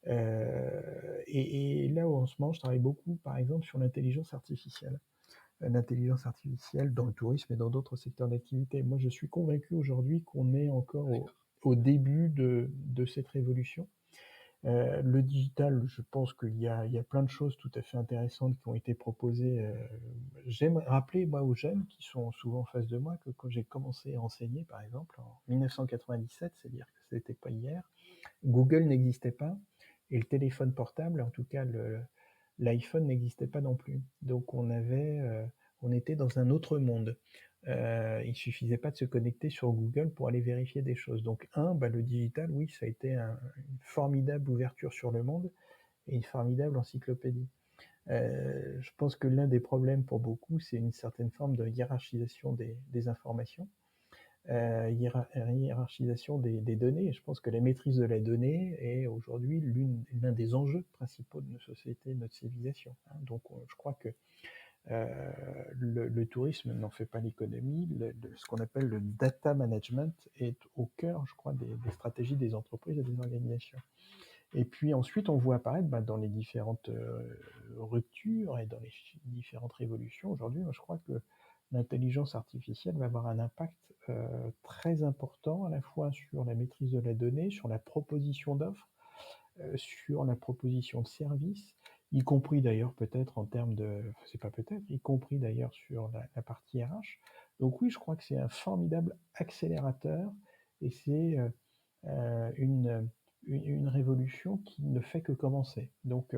Et là où en ce moment je travaille beaucoup, par exemple, sur l'intelligence artificielle. L'intelligence artificielle dans le tourisme et dans d'autres secteurs d'activité. Moi, je suis convaincu aujourd'hui qu'on est encore au début de cette révolution. Le digital, je pense qu'il y a plein de choses tout à fait intéressantes qui ont été proposées. J'aime rappeler, moi, aux jeunes qui sont souvent en face de moi, que quand j'ai commencé à enseigner, par exemple, en 1997, c'est dire que c'était pas hier, Google n'existait pas et le téléphone portable, en tout cas l'iPhone n'existait pas non plus. Donc on était dans un autre monde. Il suffisait pas de se connecter sur Google pour aller vérifier des choses. Donc le digital, oui, ça a été une formidable ouverture sur le monde et une formidable encyclopédie. Je pense que l'un des problèmes pour beaucoup, c'est une certaine forme de hiérarchisation des informations, hiérarchisation des données. Et je pense que la maîtrise de la donnée est aujourd'hui l'un des enjeux principaux de nos sociétés, de notre civilisation, hein. Donc je crois que le tourisme n'en fait pas l'économie. Ce qu'on appelle le data management est au cœur, je crois, des stratégies des entreprises et des organisations. Et puis ensuite, on voit apparaître dans les différentes ruptures et dans les différentes révolutions aujourd'hui, moi, je crois que l'intelligence artificielle va avoir un impact très important à la fois sur la maîtrise de la donnée, sur la proposition d'offres, sur la proposition de services, y compris d'ailleurs peut-être en termes de, c'est pas peut-être, y compris d'ailleurs sur la partie RH. Donc oui, je crois que c'est un formidable accélérateur et c'est une révolution qui ne fait que commencer. Donc,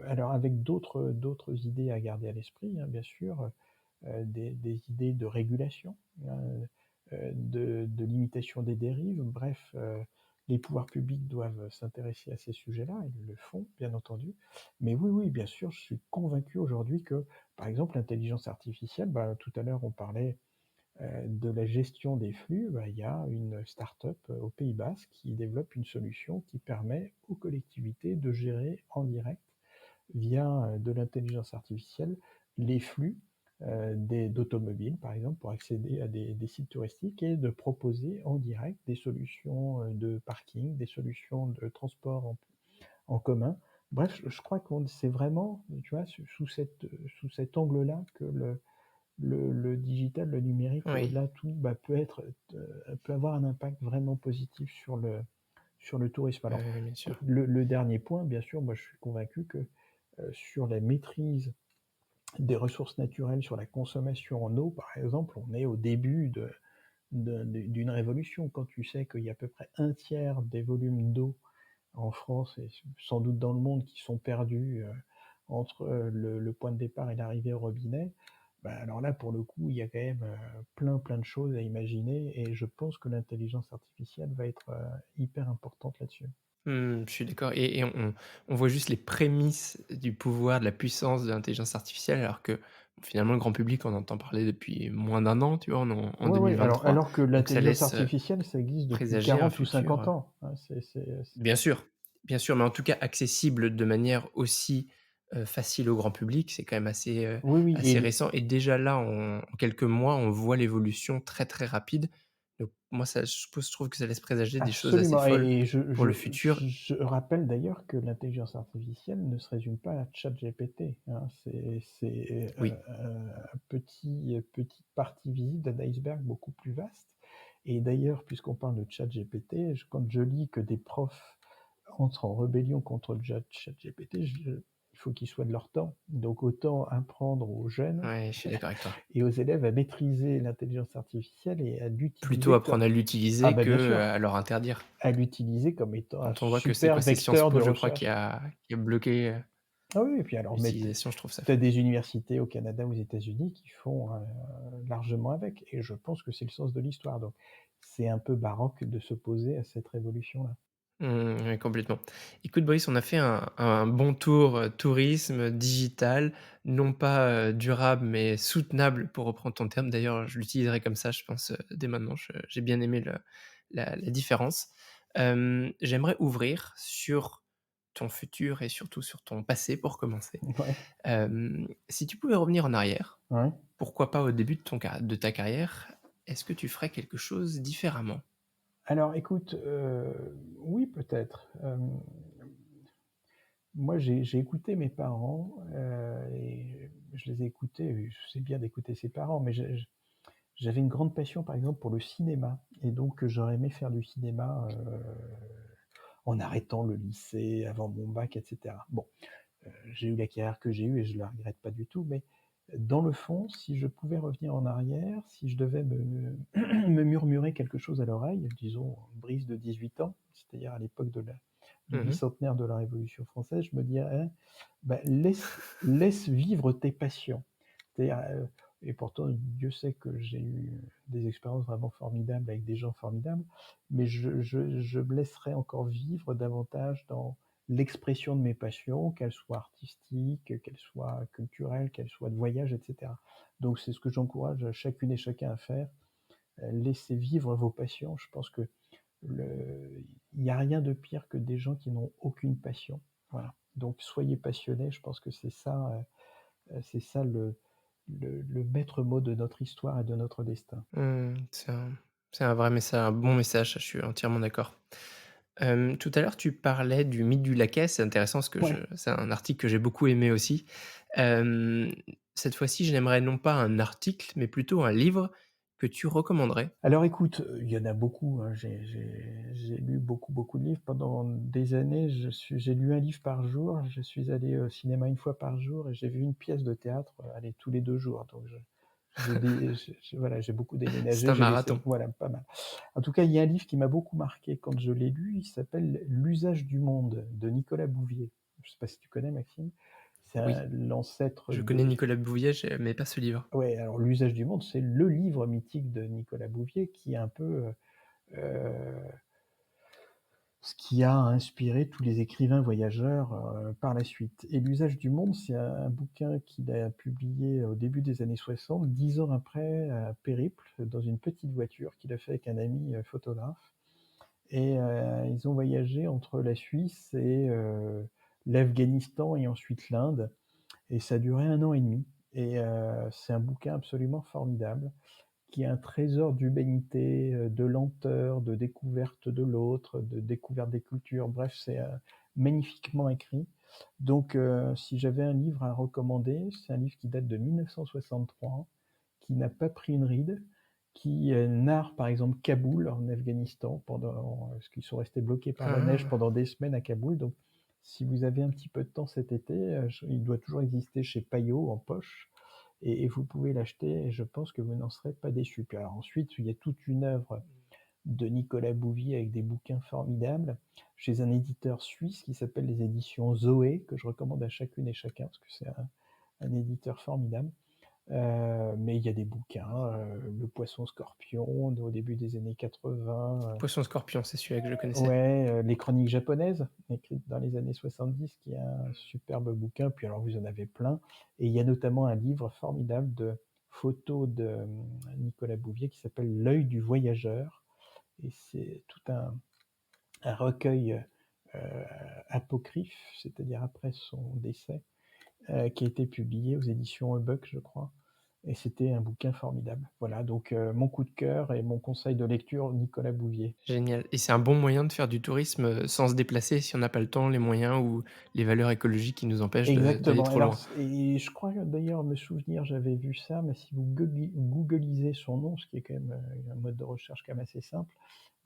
alors avec d'autres idées à garder à l'esprit, hein, bien sûr, des idées de régulation, hein, de limitation des dérives. Bref, les pouvoirs publics doivent s'intéresser à ces sujets-là, ils le font, bien entendu. Mais oui, oui, bien sûr, je suis convaincu aujourd'hui que, par exemple, l'intelligence artificielle, tout à l'heure on parlait de la gestion des flux, il y a une start-up au Pays Basque qui développe une solution qui permet aux collectivités de gérer en direct, via de l'intelligence artificielle, les flux d'automobiles, par exemple, pour accéder à des sites touristiques et de proposer en direct des solutions de parking, des solutions de transport en commun. Bref, je crois que c'est vraiment, tu vois, sous cet angle-là que le digital, le numérique, Oui, là, tout, bah, peut avoir un impact vraiment positif sur le tourisme. Alors, oui, bien sûr. le dernier point, bien sûr, moi, je suis convaincu que, sur la maîtrise des ressources naturelles, sur la consommation en eau, par exemple, on est au début d'une révolution. Quand tu sais qu'il y a à peu près un tiers des volumes d'eau en France et sans doute dans le monde qui sont perdus, entre, le point de départ et l'arrivée au robinet, bah, alors là, pour le coup, il y a quand même, plein de choses à imaginer et je pense que l'intelligence artificielle va être, hyper importante là-dessus. Je suis d'accord et on voit juste les prémices du pouvoir, de la puissance de l'intelligence artificielle alors que, finalement, le grand public en entend parler depuis moins d'un an, tu vois? On est en Ouais, ouais, 2023 alors que donc ça l'intelligence laisse, artificielle, ça existe depuis présager un 40 ou futur, 50 ans, hein, bien sûr, mais en tout cas accessible de manière aussi, facile au grand public, c'est quand même oui, oui assez récent et déjà là, en quelques mois, on voit l'évolution très, très rapide. Donc moi ça je trouve que ça laisse présager des choses assez absolument folles et pour le futur. je rappelle d'ailleurs que l'intelligence artificielle ne se résume pas à ChatGPT, hein. C'est, Oui, un petite partie visible d'un iceberg beaucoup plus vaste et d'ailleurs, puisqu'on parle de ChatGPT, quand je lis que des profs entrent en rébellion contre ChatGPT, il faut qu'ils soient de leur temps. Donc autant apprendre aux jeunes ouais, je suis d'accord avec toi. et aux élèves à maîtriser l'intelligence artificielle et à Plutôt l'utiliser apprendre à ah l'utiliser bah, que, bien sûr, à leur interdire. à l'utiliser comme étant un Quand on voit que c'est super quoi? C'est Sciences vecteur Po, de je crois, qui recherche. a bloqué, Ah oui et puis alors mais l'utilisation, je trouve ça tu as fou. des universités au Canada, aux États-Unis qui font, largement avec et je pense que c'est le sens de l'histoire donc c'est un peu baroque de s'opposer à cette révolution-là. Ouais, complètement. Écoute Brice, on a fait un bon tour, tourisme, digital, non pas, durable, mais soutenable pour reprendre ton terme. D'ailleurs, je l'utiliserai comme ça, je pense, dès maintenant. J'ai bien aimé la différence. J'aimerais ouvrir sur ton futur et surtout sur ton passé pour commencer. Ouais, Si tu pouvais revenir en arrière, ouais. pourquoi pas au début de ta carrière, est-ce que tu ferais quelque chose différemment? Alors écoute, oui peut-être, moi j'ai écouté mes parents, et je les ai écoutés et c'est bien d'écouter ses parents mais j'avais une grande passion, par exemple, pour le cinéma et donc j'aurais aimé faire du cinéma, en arrêtant le lycée, avant mon bac et cetera. Bon, j'ai eu la carrière que j'ai eue et je la regrette pas du tout, mais dans le fond, si je pouvais revenir en arrière, si je devais me me murmurer quelque chose à l'oreille, disons une brise de 18 ans, c'est-à-dire à l'époque du Mmh. bicentenaire de la Révolution française, je me dirais: bah, laisse vivre tes passions. C'est-à-dire, et pourtant Dieu sait que j'ai eu des expériences vraiment formidables avec des gens formidables, mais je me laisserais encore vivre davantage dans l'expression de mes passions, qu'elles soient artistiques, qu'elles soient culturelles, qu'elles soient de voyage et cetera. Donc c'est ce que j'encourage chacune et chacun à faire, laissez vivre vos passions. Je pense que le il y a rien de pire que des gens qui n'ont aucune passion. Voilà. Donc soyez passionnés, je pense que c'est ça le maître mot de notre histoire et de notre destin. C'est un vrai message, un bon message, je suis entièrement d'accord. Tout à l'heure, tu parlais du mythe du laquais, c'est intéressant parce que Ouais. c'est un article que j'ai beaucoup aimé aussi. Hem, Cette fois-ci, je n'aimerais non pas un article, mais plutôt un livre que tu recommanderais. Alors écoute, il y en a beaucoup, hein. J'ai lu beaucoup de livres. Pendant des années, j'ai lu un livre par jour. Je suis allé au cinéma une fois par jour et j'ai vu une pièce de théâtre, allez, tous les 2 jours. Donc voilà, j'ai beaucoup C'est déménagé, un j'ai laissé marathon. voilà, pas mal. En tout cas, il y a un livre qui m'a beaucoup marqué quand je l'ai lu, il s'appelle «L'usage du monde» de Nicolas Bouvier. Je sais pas si tu connais Maxime? C'est Oui, l'ancêtre je connais de Nicolas Bouvier, mais pas ce livre. ouais, alors «L'usage du monde», c'est le livre mythique de Nicolas Bouvier qui est un peu, ce qui a inspiré tous les écrivains voyageurs, par la suite et «L'usage du monde», c'est un bouquin qu'il a publié au début des années 60, 10 ans après un périple dans une petite voiture qu'il a fait avec un ami, photographe et ils ont voyagé entre la Suisse et l'Afghanistan et ensuite l'Inde et ça a duré 1 an et demi et c'est un bouquin absolument formidable qui est un trésor d'humanité, de lenteur, de découverte de l'autre, de découverte des cultures. Bref, c'est, magnifiquement écrit. Donc si j'avais un livre à recommander, c'est un livre qui date de 1963 qui n'a pas pris une ride, qui, narre par exemple Kaboul en Afghanistan parce qu'ils sont restés bloqués par la neige Ah, pendant des semaines à Kaboul. Donc si vous avez un petit peu de temps cet été, il doit toujours exister chez Payot en poche et vous pouvez l'acheter et je pense que vous n'en serez pas déçus. Puis alors ensuite, il y a toute une œuvre de Nicolas Bouvier avec des bouquins formidables chez un éditeur suisse qui s'appelle les éditions Zoé, que je recommande à chacune et chacun parce que c'est un éditeur formidable. Mais il y a des bouquins, Le Poisson Scorpion au début des années 80, Poisson Scorpion, c'est celui-là que je connaissais. ouais, Les Chroniques japonaises, écrites dans les années 70, qui est un superbe bouquin. Puis alors vous en avez plein. Et il y a notamment un livre formidable de photos de Nicolas Bouvier qui s'appelle L'œil du voyageur. Et c'est tout un recueil apocryphe, c'est-à-dire après son décès, qui a été publié aux éditions Hubuck, je crois. Et c'était un bouquin formidable. Voilà, donc mon coup de cœur et mon conseil de lecture, Nicolas Bouvier. Génial, et c'est un bon moyen de faire du tourisme, sans se déplacer si on n'a pas le temps, les moyens ou les valeurs écologiques qui nous empêchent de d'aller Exactement. trop Alors, loin. et je crois d'ailleurs me souvenir, j'avais vu ça, mais si vous googlisez son nom, ce qui est quand même un mode de recherche quand même assez simple,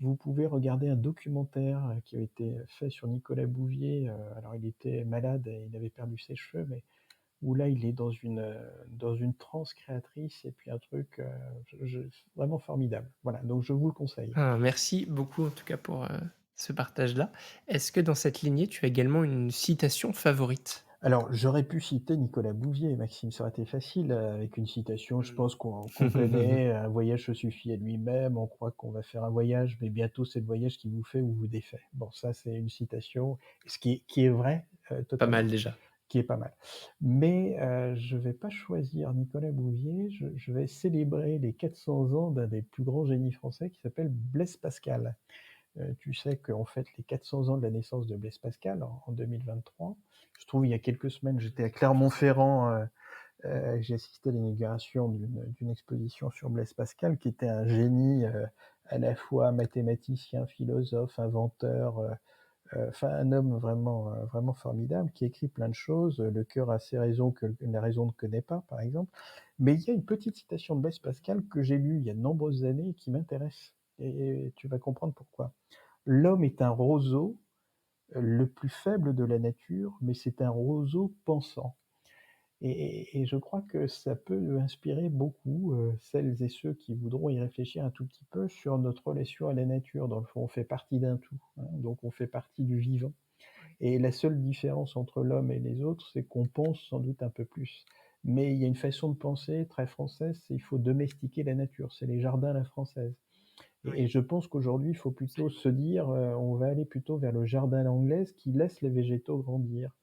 vous pouvez regarder un documentaire qui a été fait sur Nicolas Bouvier. Alors, il était malade et il avait perdu ses cheveux, mais où là, il est dans une transe créatrice et puis un truc vraiment formidable. Voilà, donc je vous le conseille. Ah, merci beaucoup en tout cas pour, ce partage-là. Est-ce que dans cette lignée, tu as également une citation favorite? Alors, j'aurais pu citer Nicolas Bouvier, Maxime, ça aurait été facile, avec une citation, je pense qu'on connaît: «Un voyage se suffit à lui-même, on croit qu'on va faire un voyage, mais bientôt c'est le voyage qui vous fait ou vous défait». Bon, ça, c'est une citation, ce qui est vrai, Pas mal totalement, déjà. qui est pas mal. Mais, je vais pas choisir Nicolas Bouvier, je vais célébrer les 400 ans d'un des plus grands génies français qui s'appelle Blaise Pascal. Tu sais qu'on fête les 400 ans de la naissance de Blaise Pascal en 2023. Je trouve il y a quelques semaines, j'étais à Clermont-Ferrand, j'ai assisté à l'inauguration d'une exposition sur Blaise Pascal, qui était un génie, à la fois mathématicien, philosophe, inventeur, enfin un homme vraiment, vraiment formidable, qui écrit plein de choses. Le cœur a ses raisons que la raison ne connaît pas, par exemple. Mais il y a une petite citation de Blaise Pascal que j'ai lue il y a de nombreuses années et qui m'intéresse et tu vas comprendre pourquoi. L'homme est un roseau, le plus faible de la nature, mais c'est un roseau pensant. Et je crois que ça peut inspirer beaucoup, celles et ceux qui voudront y réfléchir un tout petit peu sur notre relation à la nature. Dans le fond, on fait partie d'un tout, hein, donc on fait partie du vivant. Et la seule différence entre l'homme et les autres, c'est qu'on pense sans doute un peu plus. Mais il y a une façon de penser très française, c'est il faut domestiquer la nature, c'est les jardins à la française. Et Oui, je pense qu'aujourd'hui, il faut plutôt absolument. se dire, on va aller plutôt vers le jardin à l'anglaise qui laisse les végétaux grandir.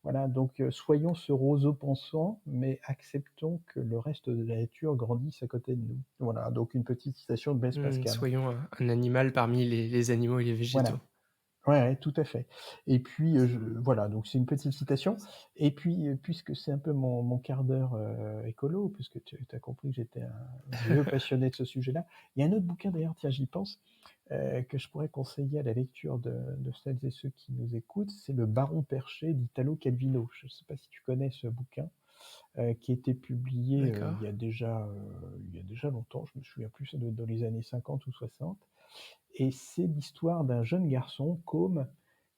Voilà, donc soyons ce roseau pensant, mais acceptons que le reste de la nature grandisse à côté de nous. Voilà, donc une petite citation de Blaise Pascal. Soyons un animal parmi les animaux et les végétaux. Voilà. Ouais, ouais, tout à fait. Et puis, voilà, donc c'est une petite citation. Et puis, puisque c'est un peu mon quart d'heure, écolo, puisque tu as compris que j'étais un vieux passionné de ce sujet-là. Il y a un autre bouquin d'ailleurs, tiens, j'y pense, que je pourrais conseiller à la lecture de celles et ceux qui nous écoutent, c'est Le Baron Perché d'Italo Calvino. Je ne sais pas si tu connais ce bouquin, qui a été publié, D'accord. il y a déjà longtemps, je me souviens plus, ça doit être dans les années 50 ou 60. Et c'est l'histoire d'un jeune garçon, Côme,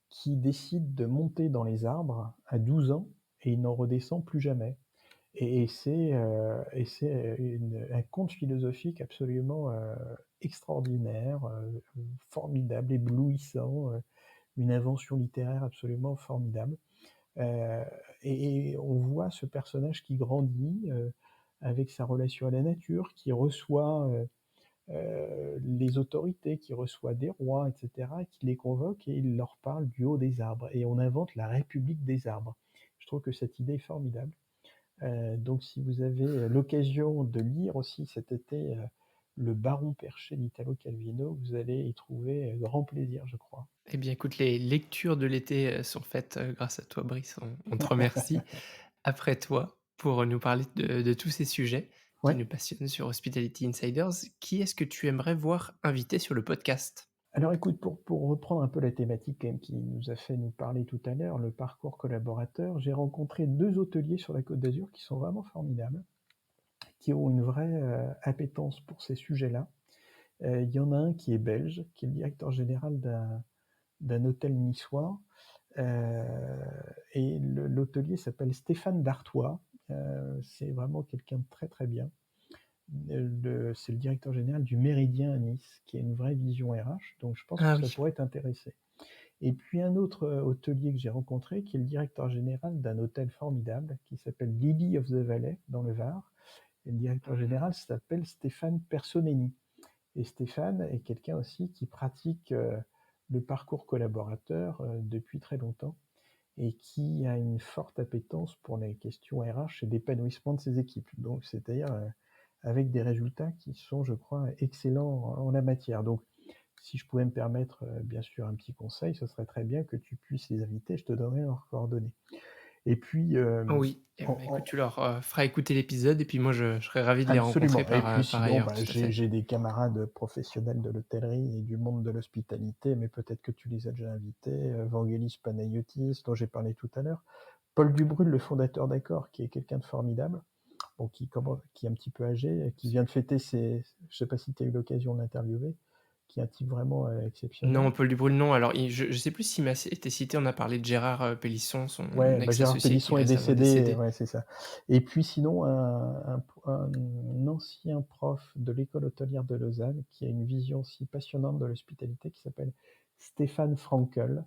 qui décide de monter dans les arbres à 12 ans et il n'en redescend plus jamais. Et c'est un conte philosophique absolument extraordinaire, formidable, éblouissant, une invention littéraire absolument formidable. Euh, et on voit ce personnage qui grandit avec sa relation à la nature, qui reçoit les autorités, qui reçoit des rois, etc., qui les convoque et il leur parle du haut des arbres. Et on invente la République des arbres. Je trouve que cette idée est formidable. Donc si vous avez l'occasion de lire aussi cet été Le Baron Perché d'Italo Calvino, vous allez y trouver grand plaisir, je crois. Eh bien, écoute, les lectures de l'été, sont faites, grâce à toi, Brice. On te remercie. Après toi, pour nous parler de tous ces sujets qui Ouais. nous passionnent sur Hospitality Insiders, qui est-ce que tu aimerais voir invité sur le podcast? Alors écoute, pour reprendre un peu la thématique quand même qui nous a fait nous parler tout à l'heure, le parcours collaborateur, j'ai rencontré 2 hôteliers sur la Côte d'Azur qui sont vraiment formidables, qui ont une vraie, appétence pour ces sujets-là. Il y en a un qui est belge, qui est le directeur général d'un hôtel niçois, heu et l'hôtelier s'appelle Stéphane Dartois. C'est vraiment quelqu'un de très, très bien. C'est le directeur général du Méridien à Nice, qui a une vraie vision RH, donc je pense que Ah ça oui. pourrait t'intéresser. Et puis un autre, hôtelier que j'ai rencontré, qui est le directeur général d'un hôtel formidable qui s'appelle Lily of the Valley dans le Var, et le directeur général s'appelle Stéphane Personeni. Et Stéphane est quelqu'un aussi qui pratique, le parcours collaborateur, depuis très longtemps et qui a une forte appétence pour les questions RH et d'épanouissement de ses équipes. Donc c'est-à-dire, avec des résultats qui sont, je crois, excellents en la matière. Donc si je pouvais me permettre, bien sûr un petit conseil, ce serait très bien que tu puisses les inviter, je te donnerai leurs coordonnées. Et puis, Oui, et en bah, écoute, en tu leur, feras écouter l'épisode et puis moi je serais ravi de les rencontrer absolument. Et puis par sinon, ailleurs, bah, tout à j'ai fait. j'ai des camarades professionnels de l'hôtellerie et du monde de l'hospitalité, mais peut-être que tu les as déjà invités, Vangelis Panayotis, dont j'ai parlé tout à l'heure. Paul Dubrul, le fondateur d'Accor, qui est quelqu'un de formidable, bon, qui est un petit peu âgé, qui vient de fêter ses, je sais pas si tu as eu l'occasion de l'interviewer, qui est un type vraiment, exceptionnel. Non, Paul Dubrul, non. Alors il je sais plus s'il m'a été cité, on a parlé de Gérard, Pélisson, son Ouais, bah, Gérard ex-associé qui est Pélisson est récemment décédé, décédé. ouais, c'est ça. Et puis sinon, un ancien prof de l'école hôtelière de Lausanne, qui a une vision si passionnante de l'hospitalité, qui s'appelle Stéphane Frankel,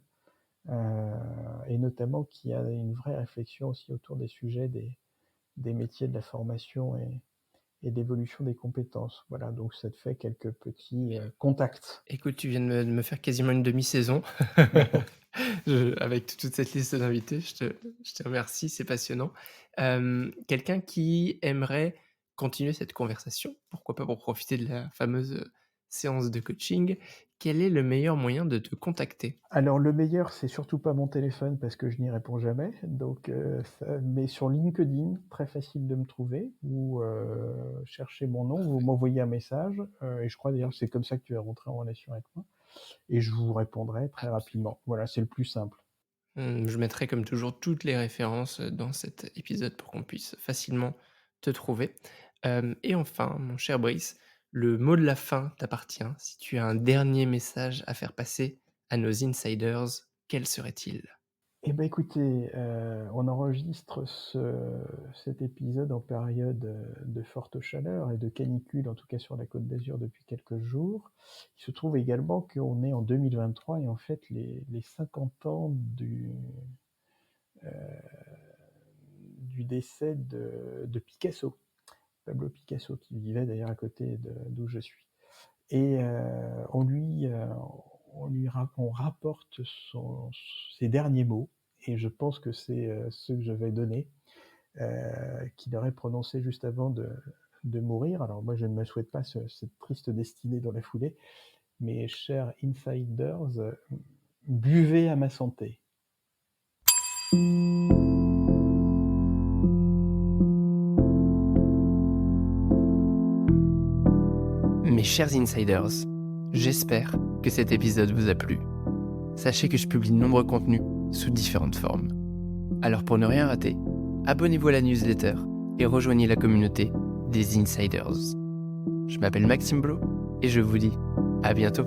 et notamment qui a une vraie réflexion aussi autour des sujets des métiers de la formation et d'évolution des compétences. Voilà, donc ça te fait quelques petits, contacts. Écoute, tu viens de me faire quasiment une demi-saison. Avec toute cette liste d'invités, je te remercie, c'est passionnant. Quelqu'un qui aimerait continuer cette conversation, pourquoi pas pour profiter de la fameuse, séance de coaching, quel est le meilleur moyen de te contacter? Alors le meilleur, c'est surtout pas mon téléphone parce que je n'y réponds jamais, donc ça, mais sur LinkedIn, très facile de me trouver ou chercher mon nom, vous Parfait. m'envoyez un message, et je crois d'ailleurs que c'est comme ça que tu es rentré en relation avec moi et je vous répondrai très Absolument. rapidement. Voilà, c'est le plus simple. Je mettrai comme toujours toutes les références, dans cet épisode pour qu'on puisse facilement te trouver. Et enfin, mon cher Brice, le mot de la fin t'appartient. Si tu as un dernier message à faire passer à nos insiders, quel serait-il? Eh ben, écoutez, on enregistre cet épisode en période, de forte chaleur et de canicule, en tout cas sur la Côte d'Azur depuis quelques jours. Il se trouve également qu'on est en 2023 et en fait les 50 ans du décès de Picasso, Pablo Picasso, qui vivait d'ailleurs à côté d'où je suis. Et on rapporte ses derniers mots, et je pense que c'est ceux que je vais donner, qu'il aurait prononcé juste avant de mourir. Alors moi, je ne me souhaite pas cette triste destinée dans la foulée, mais chers insiders, buvez à ma santé. Mes chers insiders, j'espère que cet épisode vous a plu. Sachez que je publie de nombreux contenus sous différentes formes. Alors pour ne rien rater, abonnez-vous à la newsletter et rejoignez la communauté des insiders. Je m'appelle Maxime Blo et je vous dis à bientôt.